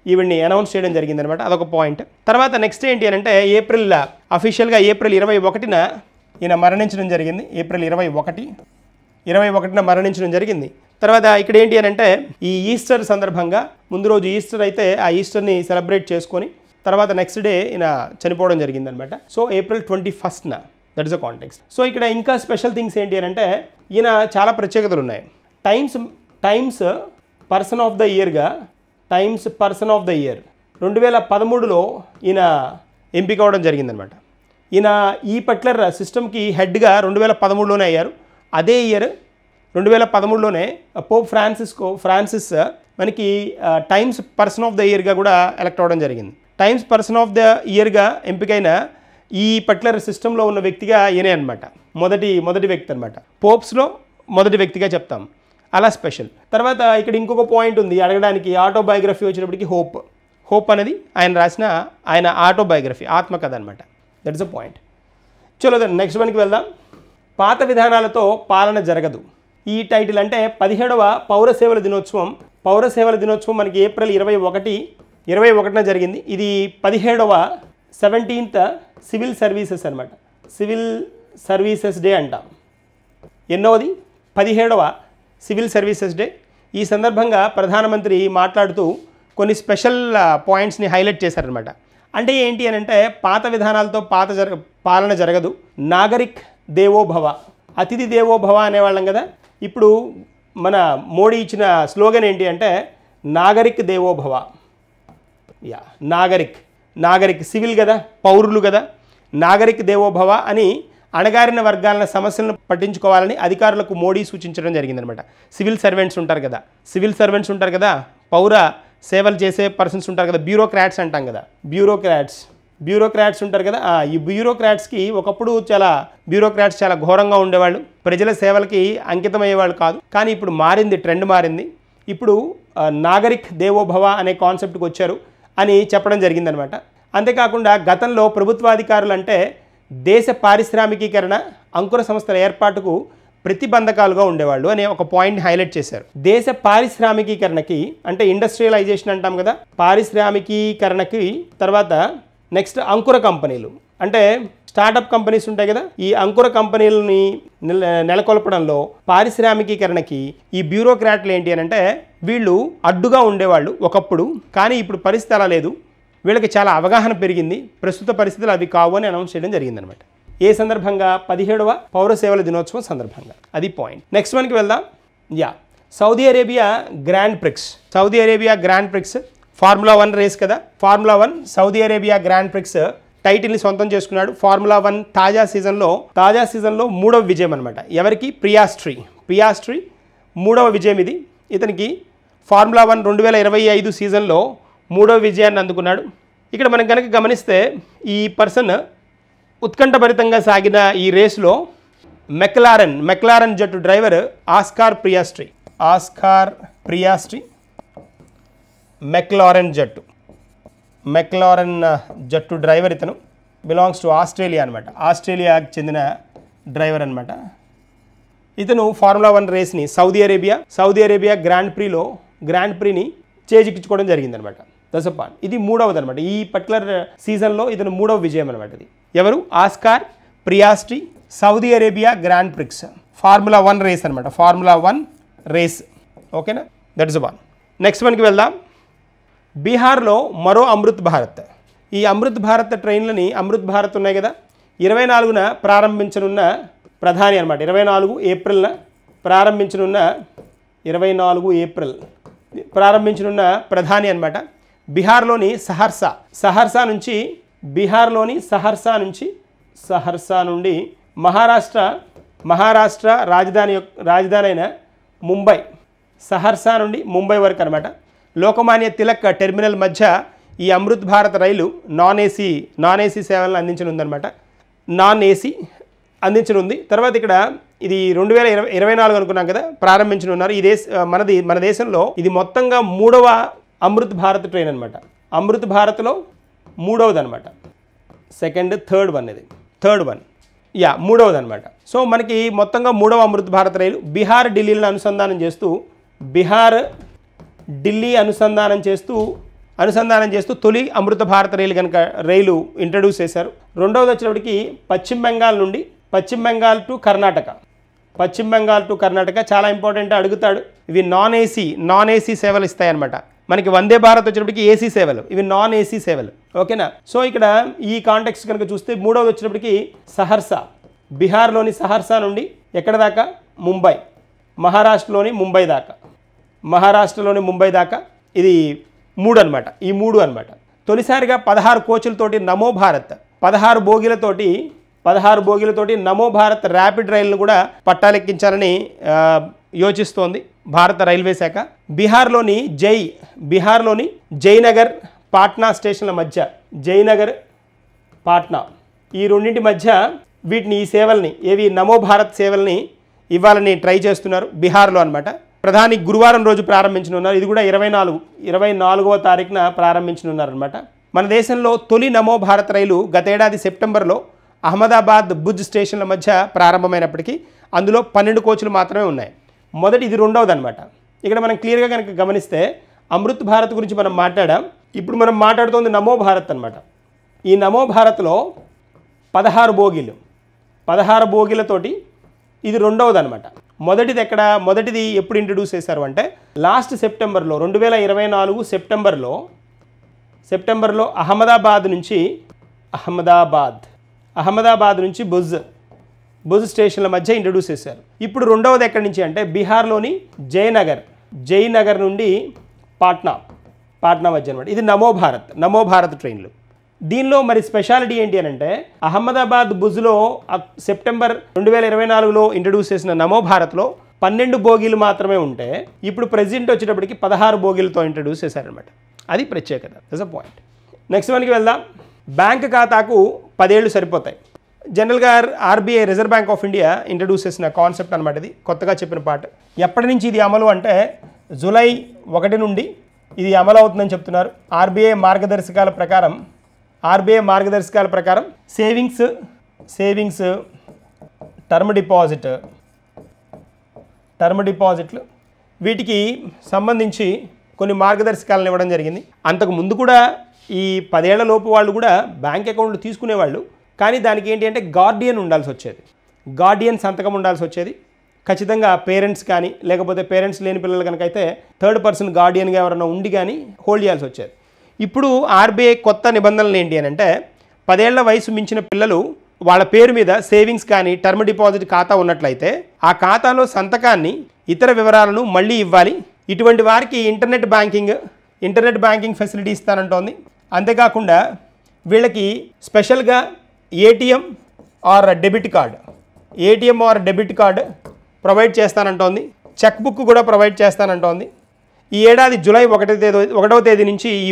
ఈవిడ్ని అనౌన్స్ చేయడం జరిగిందనమాట. అదొక పాయింట్. తర్వాత నెక్స్ట్ ఏంటి అని అంటే అఫీషియల్గా ఏప్రిల్ 21న ఈయన మరణించడం జరిగింది. ఏప్రిల్ 21న మరణించడం జరిగింది. తర్వాత ఇక్కడ ఏంటి అని అంటే ఈ ఈస్టర్ సందర్భంగా, ముందు రోజు ఈస్టర్ అయితే ఆ ఈస్టర్ని సెలబ్రేట్ చేసుకొని తర్వాత నెక్స్ట్ డే ఈయన చనిపోవడం జరిగిందనమాట. సో ఏప్రిల్ 21న, that is a context. So ఇక్కడ ఇంకా స్పెషల్ థింగ్స్ ఏంటి అని అంటే ఈయన చాలా ప్రత్యేకతలు ఉన్నాయి. టైమ్స్ పర్సన్ ఆఫ్ ద ఇయర్గా 2013లో ఈయన ఎంపిక అవ్వడం జరిగిందనమాట. ఈయన ఈ పర్టికులర్ సిస్టమ్కి హెడ్గా 2013లోనే అయ్యారు. అదే ఇయర్ 2013లోనే పోప్ ఫ్రాన్సిస్ మనకి టైమ్స్ పర్సన్ ఆఫ్ ద ఇయర్గా కూడా ఎలక్ట్ అవ్వడం జరిగింది. టైమ్స్ పర్సన్ ఆఫ్ ద ఇయర్గా ఎంపికైన ఈ పర్టికులర్ సిస్టంలో ఉన్న వ్యక్తిగా ఈయనే అనమాట. మొదటి వ్యక్తి అనమాట. పోప్స్లో మొదటి వ్యక్తిగా చెప్తాం, అలా స్పెషల్. తర్వాత ఇక్కడ ఇంకొక పాయింట్ ఉంది అడగడానికి. ఆటోబయోగ్రఫీ వచ్చినప్పటికీ హోప్ అనేది ఆయన రాసిన ఆయన ఆటోబయోగ్రఫీ, ఆత్మకథ అనమాట. That is a point. చలో నెక్స్ట్ వన్కి వెళ్దాం. పాత విధానాలతో పాలన జరగదు. ఈ టైటిల్ అంటే 17వ పౌర సేవల దినోత్సవం మనకి ఏప్రిల్ 21న జరిగింది. ఇది 17th సివిల్ సర్వీసెస్ అనమాట. సివిల్ సర్వీసెస్ డే అంటాం. ఎన్నోది? 17వ సివిల్ సర్వీసెస్ డే. ఈ సందర్భంగా ప్రధానమంత్రి మాట్లాడుతూ కొన్ని స్పెషల్ పాయింట్స్ని హైలైట్ చేశారనమాట. అంటే ఏంటి అని అంటే పాత విధానాలతో పాలన జరగదు. నాగరిక్ దేవోభవ, అతిథి దేవోభవ అనేవాళ్ళం కదా. ఇప్పుడు మన మోడీ ఇచ్చిన స్లోగన్ ఏంటి అంటే నాగరిక్ దేవోభవ. నాగరిక్ సివిల్ కదా, పౌరులు కదా. నాగరిక్ దేవోభవ అని అణగారిన వర్గాల సమస్యలను పట్టించుకోవాలని అధికారులకు మోడీ సూచించడం జరిగిందనమాట. సివిల్ సర్వెంట్స్ ఉంటారు కదా, పౌర సేవలు చేసే పర్సన్స్ ఉంటారు కదా, బ్యూరోక్రాట్స్ అంటాం కదా. బ్యూరోక్రాట్స్ ఉంటారు కదా. ఈ బ్యూరోక్రాట్స్కి ఒకప్పుడు బ్యూరోక్రాట్స్ చాలా ఘోరంగా ఉండేవాళ్ళు, ప్రజల సేవలకి అంకితమయ్యేవాళ్ళు కాదు. కానీ ఇప్పుడు ట్రెండ్ మారింది. ఇప్పుడు నాగరిక్ దేవోభవ అనే కాన్సెప్ట్కి వచ్చారు అని చెప్పడం జరిగిందనమాట. అంతేకాకుండా గతంలో ప్రభుత్వాధికారులు అంటే దేశ పారిశ్రామికీకరణ, అంకుర సంస్థల ఏర్పాటుకు ప్రతిబంధకాలుగా ఉండేవాళ్ళు అనే ఒక పాయింట్ హైలైట్ చేశారు. దేశ పారిశ్రామికీకరణకి అంటే ఇండస్ట్రియలైజేషన్ అంటాం కదా, పారిశ్రామికీకరణకి తర్వాత నెక్స్ట్ అంకుర కంపెనీలు అంటే స్టార్టప్ కంపెనీస్ ఉంటాయి కదా, ఈ అంకుర కంపెనీలని నెలకొల్పడంలో పారిశ్రామికీకరణకి ఈ బ్యూరోక్రాట్లు ఏంటి అని అంటే వీళ్ళు అడ్డుగా ఉండేవాళ్ళు ఒకప్పుడు, కానీ ఇప్పుడు పరిస్థితి అలా లేదు, వీళ్ళకి చాలా అవగాహన పెరిగింది, ప్రస్తుత పరిస్థితులు అవి కావు అని అనౌన్స్ చేయడం జరిగిందనమాట. ఏ సందర్భంగా? 17వ పౌర సేవల దినోత్సవం సందర్భంగా. అది పాయింట్. నెక్స్ట్ వన్కి వెళ్దాం. Saudi Arabia grand prix. Saudi Arabia grand prix formula 1 race కదా, formula 1 Saudi Arabia grand prix టైటిల్ని సొంతం చేసుకున్నాడు. ఫార్ములా 1 తాజా సీజన్లో 3వ విజయం అనమాట. ఎవరికి? పియాస్ట్రీ 3వ విజయం ఇది. ఇతనికి ఫార్ములా 1 2025 సీజన్లో 3వ విజయాన్ని అందుకున్నాడు. ఇక్కడ మనం కనుక గమనిస్తే ఈ పర్సన్ ఉత్కంఠభరితంగా సాగిన ఈ రేసులో మెక్లారెన్ జట్టు డ్రైవర్ ఆస్కార్ ప్రియాస్ట్రీ మెక్లారెన్ జట్టు డ్రైవర్. ఇతను బిలాంగ్స్ టు ఆస్ట్రేలియా అనమాట, ఆస్ట్రేలియాకి చెందిన డ్రైవర్ అనమాట. ఇతను ఫార్ములా 1 రేస్ని సౌదీ అరేబియా గ్రాండ్ ప్రీని చేజిక్కించుకోవడం జరిగిందనమాట. దసపాన్ ఇది 3వది అనమాట. ఈ పర్టికులర్ సీజన్లో ఇతను 3వ విజయం అనమాట. ఇది ఎవరు? Oscar Piastri, Saudi Arabia grand prix, formula 1 race అనమాట, ఫార్ములా 1 రేస్. ఓకేనా, దట్ ఇస్ వన్. నెక్స్ట్ వన్కి వెళ్దాం. బీహార్లో మరో అమృత్ భారత్. ఈ అమృత్ భారత్ ట్రైన్లని, అమృత్ భారత్ ఉన్నాయి కదా, 24న ప్రారంభించనున్న ప్రధాని అనమాట. 24 ఏప్రిల్న ప్రారంభించనున్న ప్రధాని అనమాట. బీహార్లోని సహర్సా నుండి మహారాష్ట్ర రాజధాని అయిన ముంబై, సహర్సా నుండి ముంబై వరకు అనమాట. లోకమాన్య తిలక్ టెర్మినల్ మధ్య ఈ అమృత్ భారత్ రైలు నాన్ ఏసీ సేవలను అందించనుందనమాట. అందించనుంది. తర్వాత ఇక్కడ ఇది 2024 అనుకున్నాం కదా, ప్రారంభించనున్నారు. ఈ మన దేశంలో ఇది మొత్తంగా 3వ అమృత్ భారత్ ట్రైన్ అనమాట. అమృత్ భారత్లో 3వది అనమాట. థర్డ్ వన్ 3వది అనమాట. సో మనకి మొత్తంగా 3వ అమృత్ భారత్ రైలు బీహార్ ఢిల్లీలను అనుసంధానం చేస్తూ తొలి అమృత భారత్ రైలు ఇంట్రడ్యూస్ చేశారు. రెండవది వచ్చేటప్పటికి పశ్చిమ బెంగాల్ టు కర్ణాటక చాలా ఇంపార్టెంట్, అడుగుతాడు. ఇవి నాన్ ఏసీ సేవలు ఇస్తాయన్నమాట. మనకి వందే భారత్ వచ్చేటప్పటికి ఏసీ సేవలు, ఇవి నాన్ ఏసీ సేవలు. ఓకేనా. సో ఇక్కడ ఈ కాంటెక్స్ట్ కనుక చూస్తే మూడవది వచ్చేటప్పటికి సహర్సా, బీహార్లోని సహర్సా నుండి ఎక్కడ దాకా? ముంబై, మహారాష్ట్రలోని ముంబై దాకా ఇది 3 అనమాట. ఈ 3 అనమాట. తొలిసారిగా 16 కోచ్లతోటి నమో భారత్ 16 బోగీలతోటి నమో భారత్ ర్యాపిడ్ రైలును కూడా పట్టాలెక్కించాలని యోచిస్తోంది భారత రైల్వే శాఖ. బీహార్లోని జయనగర్ పాట్నా స్టేషన్ల మధ్య, జయనగర్ పాట్నా ఈ రెండింటి మధ్య ఈ సేవల్ని, ఏవి నమో భారత్ సేవల్ని ఇవ్వాలని ట్రై చేస్తున్నారు బీహార్లో అనమాట. ప్రధాని గురువారం రోజు ప్రారంభించనున్నారు. ఇది కూడా 24వ తారీఖున ప్రారంభించనున్నారనమాట. మన దేశంలో తొలి నమో భారత్ రైలు గతేడాది సెప్టెంబర్లో అహ్మదాబాద్ భుజ్ స్టేషన్ల మధ్య ప్రారంభమైనప్పటికీ అందులో 12 కోచ్లు మాత్రమే ఉన్నాయి. మొదటి ఇది రెండవది అనమాట. ఇక్కడ మనం క్లియర్గా కనుక గమనిస్తే అమృత్ భారత్ గురించి మనం మాట్లాడాం. ఇప్పుడు మనం మాట్లాడుతోంది నమో భారత్ అనమాట. ఈ నమో భారత్లో 16 బోగీలతోటి ఇది రెండవది అనమాట. మొదటిది ఎప్పుడు ఇంట్రడ్యూస్ చేశారు అంటే లాస్ట్ సెప్టెంబర్లో 2024 సెప్టెంబర్లో అహ్మదాబాద్ నుంచి భుజ్ స్టేషన్ల మధ్య ఇంట్రడ్యూస్ చేశారు. ఇప్పుడు రెండవది ఎక్కడి నుంచి అంటే బీహార్లోని జయనగర్ నుండి పాట్నా మధ్య అనమాట. ఇది నమో భారత్ ట్రైన్లు. దీనిలో మరి స్పెషాలిటీ ఏంటి అని అంటే అహ్మదాబాద్ భుజ్లో సెప్టెంబర్ 2024లో ఇంట్రడ్యూస్ చేసిన నమో భారత్లో 12 బోగీలు మాత్రమే ఉంటే ఇప్పుడు ప్రెసిడెంట్ వచ్చేటప్పటికి 16 బోగీలతో ఇంట్రడ్యూస్ చేశారనమాట. అది ప్రత్యేకత. That's a point. నెక్స్ట్ వన్కి వెళ్దాం. బ్యాంక్ ఖాతాకు 10 ఏళ్ళు సరిపోతాయి. జనరల్గా RBI, reserve bank of India introduce చేసిన కాన్సెప్ట్ అనమాట. ఇది కొత్తగా చెప్పిన పార్ట్. ఎప్పటి నుంచి ఇది అమలు అంటే జూలై 1 నుండి ఇది అమలు అవుతుందని చెప్తున్నారు. ఆర్బీఐ మార్గదర్శకాల ప్రకారం సేవింగ్స్ టర్మ్ డిపాజిట్లు వీటికి సంబంధించి కొన్ని మార్గదర్శకాలను ఇవ్వడం జరిగింది. అంతకు ముందు కూడా ఈ 10 ఏళ్ల లోపు వాళ్ళు కూడా బ్యాంక్ అకౌంట్లు తీసుకునేవాళ్ళు. కానీ దానికి ఏంటి అంటే గార్డియన్ ఉండాల్సి వచ్చేది, గార్డియన్ సంతకం ఉండాల్సి వచ్చేది. ఖచ్చితంగా పేరెంట్స్ కానీ లేకపోతే పేరెంట్స్ లేని పిల్లలు కనుక అయితే థర్డ్ పర్సన్ గార్డియన్గా ఎవరైనా ఉండి కానీ హోల్డ్ చేయాల్సి వచ్చేది. ఇప్పుడు ఆర్బీఐ కొత్త నిబంధనలు ఏంటి అని అంటే 10 ఏళ్ల వయసు మించిన పిల్లలు వాళ్ళ పేరు మీద సేవింగ్స్ కానీ టర్మ్ డిపాజిట్ ఖాతా ఉన్నట్లయితే ఆ ఖాతాలో సంతకాన్ని ఇతర వివరాలను మళ్ళీ ఇవ్వాలి. ఇటువంటి వారికి ఇంటర్నెట్ బ్యాంకింగ్ ఫెసిలిటీ ఇస్తానంటోంది. అంతేకాకుండా వీళ్ళకి స్పెషల్గా ATM or debit card provide చేస్తానంటోంది. చెక్ బుక్ కూడా ప్రొవైడ్ చేస్తానంటోంది. ఈ ఏడాది జూలై 1వ తేదీ నుంచి ఈ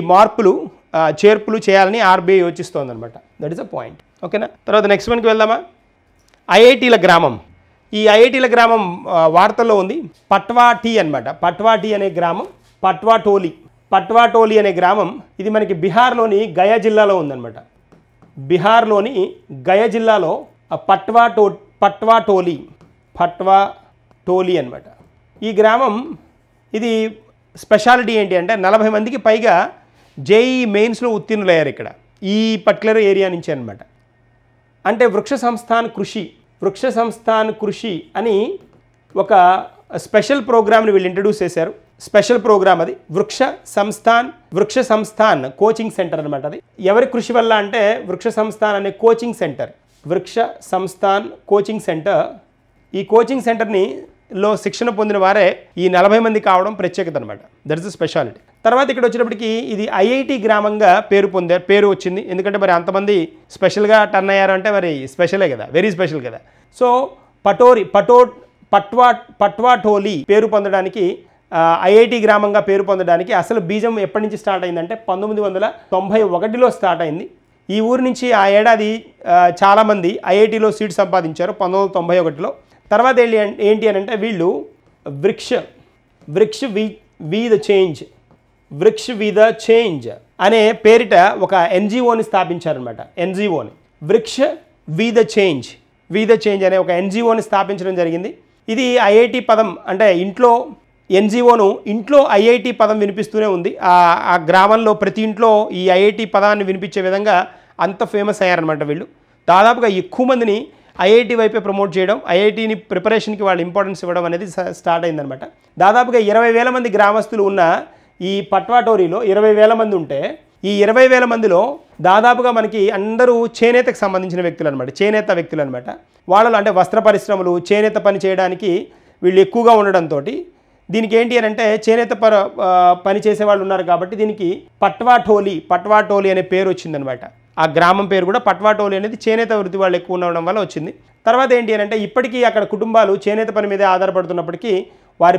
చేర్పులు చేయాలని ఆర్బీఐ యోచిస్తోంది అనమాట. That is a point. ఓకేనా. తర్వాత నెక్స్ట్ వన్కి వెళ్దామా. ఐఐటీల గ్రామం. ఈ ఐఐటీల గ్రామం వార్తల్లో ఉంది. పట్వాటీ అనమాట. పట్వాటీ అనే గ్రామం, పట్వాటోలి అనే గ్రామం ఇది మనకి బీహార్లోని గయా జిల్లాలో ఉందన్నమాట. బీహార్లోని గయా జిల్లాలో పట్వాటోలి అనమాట. ఈ గ్రామం ఇది స్పెషాలిటీ ఏంటి అంటే 40 మందికి పైగా జేఈ మెయిన్స్లో ఉత్తీర్ణులయ్యారు ఇక్కడ ఈ పర్టికులర్ ఏరియా నుంచి అనమాట. అంటే వృక్ష సంస్థాన్ కృషి అని ఒక స్పెషల్ ప్రోగ్రామ్ని వీళ్ళు ఇంట్రడ్యూస్ చేశారు. స్పెషల్ ప్రోగ్రామ్ అది వృక్ష సంస్థాన్ కోచింగ్ సెంటర్ అనమాట. అది ఎవరి కృషి వల్ల అంటే వృక్ష సంస్థాన్ అనే కోచింగ్ సెంటర్, వృక్ష సంస్థాన్ కోచింగ్ సెంటర్. ఈ కోచింగ్ సెంటర్ని లో శిక్షణ పొందిన వారే ఈ 40 మంది కావడం ప్రత్యేకత అనమాట. That is the speciality. తర్వాత ఇక్కడ వచ్చేటప్పటికి ఇది ఐఐటి గ్రామంగా పేరు వచ్చింది. ఎందుకంటే మరి అంతమంది స్పెషల్గా టర్న్ అయ్యారు అంటే మరి స్పెషలే కదా, వెరీ స్పెషల్ కదా. సో పట్వాటోలి పేరు పొందడానికి, ఐఐటి గ్రామంగా పేరు పొందడానికి అసలు బీజం ఎప్పటి నుంచి స్టార్ట్ అయిందంటే 1991లో స్టార్ట్ అయింది. ఈ ఊరి నుంచి ఆ ఏడాది చాలామంది ఐఐటిలో సీట్ సంపాదించారు 1991లో. తర్వాత ఏంటి అని అంటే వీళ్ళు వృక్ష్ వి ద చేంజ్ అనే పేరిట ఒక ఎన్జిఓని స్థాపించారనమాట. వృక్ష వి ద చేంజ్ అనే ఒక ఎన్జిఓని స్థాపించడం జరిగింది. ఇది ఐఐటి పదం అంటే ఇంట్లో ఐఐటి పదం వినిపిస్తూనే ఉంది. ఆ గ్రామంలో ప్రతి ఇంట్లో ఈ ఐఐటి పదాన్ని వినిపించే విధంగా అంత ఫేమస్ అయ్యారనమాట వీళ్ళు. దాదాపుగా ఎక్కువ మందిని ఐఐటి వైపే ప్రమోట్ చేయడం, ఐఐటిని ప్రిపరేషన్కి వాళ్ళు ఇంపార్టెన్స్ ఇవ్వడం అనేది స్టార్ట్ అయిందనమాట. దాదాపుగా 20,000 మంది గ్రామస్తులు ఉన్న ఈ పట్వాటోరిలో 20,000 మంది ఉంటే ఈ 20,000 మందిలో దాదాపుగా మనకి అందరూ చేనేతకు సంబంధించిన వ్యక్తులు అనమాట. వాళ్ళలో అంటే వస్త్ర పరిశ్రమలు, చేనేత పని చేయడానికి వీళ్ళు ఎక్కువగా ఉండడంతో దీనికి ఏంటి అని అంటే చేనేత పని చేసే వాళ్ళు ఉన్నారు కాబట్టి దీనికి పట్వాటోలి అనే పేరు వచ్చిందనమాట. ఆ గ్రామం పేరు కూడా పట్వాటోలి అనేది చేనేత వృత్తి వాళ్ళు ఎక్కువ ఉండడం వల్ల వచ్చింది. తర్వాత ఏంటి అని అంటే ఇప్పటికీ అక్కడ కుటుంబాలు చేనేత పని మీదే ఆధారపడుతున్నప్పటికీ వీళ్ళ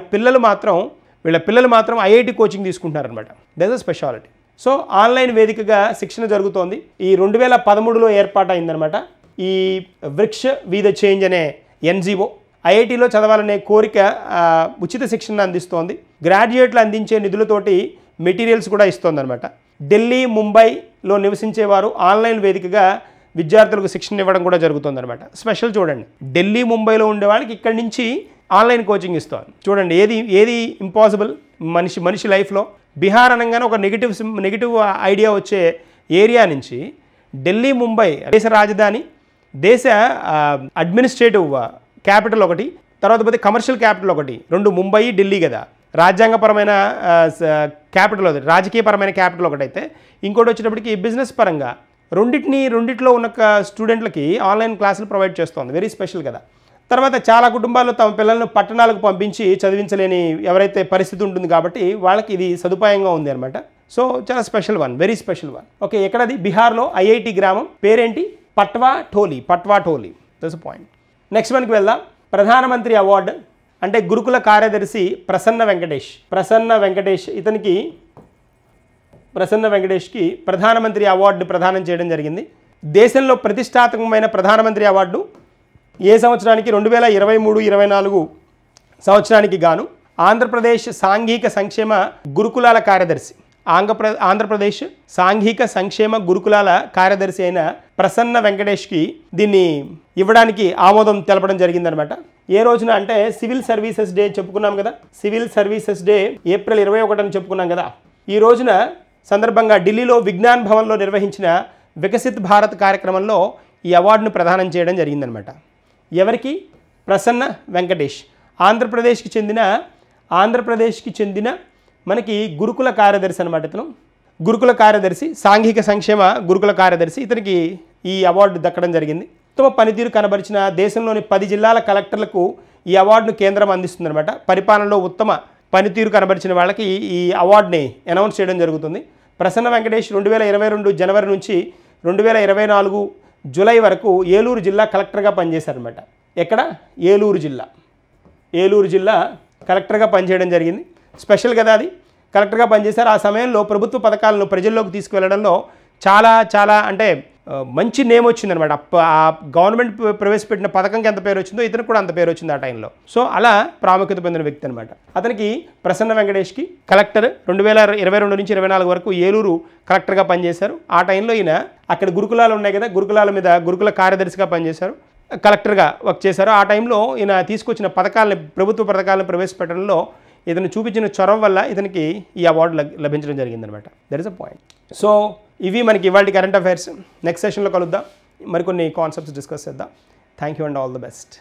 పిల్లలు మాత్రం ఐఐటి కోచింగ్ తీసుకుంటున్నారనమాట. That is speciality. So online వేదికగా శిక్షణ జరుగుతోంది. ఈ 2013లో ఏర్పాటైందనమాట ఈ వృక్ష వి ద చేంజ్ అనే ఎన్జిఓ. ఐఐటిలో చదవాలనే కోరిక ఉచిత శిక్షణ అందిస్తోంది. గ్రాడ్యుయేట్లు అందించే నిధులతోటి మెటీరియల్స్ కూడా ఇస్తోందనమాట. ఢిల్లీ, ముంబైలో నివసించేవారు ఆన్లైన్ వేదికగా విద్యార్థులకు శిక్షణ ఇవ్వడం కూడా జరుగుతుందన్నమాట. స్పెషల్ చూడండి, ఢిల్లీ, ముంబైలో ఉండే వాళ్ళకి ఇక్కడి నుంచి ఆన్లైన్ కోచింగ్ ఇస్తాను. చూడండి ఏది ఇంపాసిబుల్ మనిషి లైఫ్లో. బీహార్ అనగానే ఒక నెగిటివ్ ఐడియా వచ్చే ఏరియా నుంచి ఢిల్లీ, ముంబై దేశ రాజధాని, దేశ అడ్మినిస్ట్రేటివ్ క్యాపిటల్ ఒకటి, తర్వాత పోతే కమర్షియల్ క్యాపిటల్ ఒకటి, 2 ముంబై, ఢిల్లీ కదా. రాజ్యాంగపరమైన క్యాపిటల్ ఒకటి, రాజకీయపరమైన క్యాపిటల్ ఒకటైతే ఇంకోటి వచ్చేటప్పటికి బిజినెస్ పరంగా రెండిట్లో ఉన్న స్టూడెంట్లకి ఆన్లైన్ క్లాసులు ప్రొవైడ్ చేస్తుంది. వెరీ స్పెషల్ కదా. తర్వాత చాలా కుటుంబాలు తమ పిల్లలను పట్టణాలకు పంపించి చదివించలేని ఎవరైతే పరిస్థితి ఉంటుంది కాబట్టి వాళ్ళకి ఇది సదుపాయంగా ఉంది అనమాట. సో చాలా special one, very special one. Okay, ఎక్కడది? బీహార్లో ఐఐటి గ్రామం. పేరేంటి? Patwatoli. That's a point. Next వన్కి వెళ్దాం. ప్రధానమంత్రి అవార్డు అంటే గురుకుల కార్యదర్శి ప్రసన్న వెంకటేష్ ప్రసన్న వెంకటేష్కి ప్రధానమంత్రి అవార్డు ప్రదానం చేయడం జరిగింది. దేశంలో ప్రతిష్టాత్మకమైన ప్రధానమంత్రి అవార్డు ఏ సంవత్సరానికి? 2023-24 సంవత్సరానికి గాను ఆంధ్రప్రదేశ్ సాంఘిక సంక్షేమ గురుకులాల కార్యదర్శి, ఆంధ్రప్రదేశ్ సాంఘిక సంక్షేమ గురుకులాల కార్యదర్శి అయిన ప్రసన్న వెంకటేష్కి దీన్ని ఇవ్వడానికి ఆమోదం తెలపడం జరిగిందనమాట. ఏ రోజున అంటే సివిల్ సర్వీసెస్ డే చెప్పుకున్నాం కదా. సివిల్ సర్వీసెస్ డే ఏప్రిల్ 21 అని చెప్పుకున్నాం కదా. ఈ రోజున సందర్భంగా ఢిల్లీలో విజ్ఞాన్ భవన్లో నిర్వహించిన వికసిత్ భారత్ కార్యక్రమంలో ఈ అవార్డును ప్రదానం చేయడం జరిగిందనమాట. ఎవరికి? ప్రసన్న వెంకటేష్. ఆంధ్రప్రదేశ్కి చెందిన మనకి గురుకుల కార్యదర్శి అనమాట. ఇతను గురుకుల కార్యదర్శి, సాంఘిక సంక్షేమ గురుకుల కార్యదర్శి. ఇతనికి ఈ అవార్డు దక్కడం జరిగింది. ఉత్తమ పనితీరు కనబరిచిన దేశంలోని 10 జిల్లాల కలెక్టర్లకు ఈ అవార్డును కేంద్రం అందిస్తుందన్నమాట. పరిపాలనలో ఉత్తమ పనితీరు కనబరిచిన వాళ్ళకి ఈ అవార్డుని అనౌన్స్ చేయడం జరుగుతుంది. ప్రసన్న వెంకటేష్ 2022 జనవరి నుంచి 2024 జూలై వరకు ఏలూరు జిల్లా కలెక్టర్గా పనిచేశారనమాట. ఎక్కడ? ఏలూరు జిల్లా కలెక్టర్గా పనిచేయడం జరిగింది. స్పెషల్ కదా, అది కలెక్టర్గా పనిచేశారు. ఆ సమయంలో ప్రభుత్వ పథకాలను ప్రజల్లోకి తీసుకువెళ్ళడంలో చాలా అంటే మంచి నేమ్ వచ్చిందనమాట. ఆ గవర్నమెంట్ ప్రవేశపెట్టిన పథకంకి ఎంత పేరు వచ్చిందో ఇతనికి కూడా అంత పేరు వచ్చింది ఆ టైంలో. సో అలా ప్రాముఖ్యత పొందిన వ్యక్తి అనమాట. అతనికి ప్రసన్న వెంకటేష్కి కలెక్టర్ 2022 నుంచి 2024 వరకు ఏలూరు కలెక్టర్గా పనిచేశారు. ఆ టైంలో ఈయన అక్కడ గురుకులాలు ఉన్నాయి కదా, గురుకులాల మీద గురుకుల కార్యదర్శిగా పనిచేశారు, కలెక్టర్గా వర్క్ చేశారు. ఆ టైంలో ఈయన తీసుకొచ్చిన ప్రభుత్వ పథకాలను ప్రవేశపెట్టడంలో ఇతను చూపించిన చొరవ వల్ల ఇతనికి ఈ అవార్డు లభించడం జరిగిందనమాట. That is a point. So ఇవి మనకి ఇవాళ కరెంట్ అఫైర్స్. నెక్స్ట్ సెషన్లో కలుద్దాం, మరికొన్ని కాన్సెప్ట్స్ డిస్కస్ చేద్దాం. Thank you and all the best.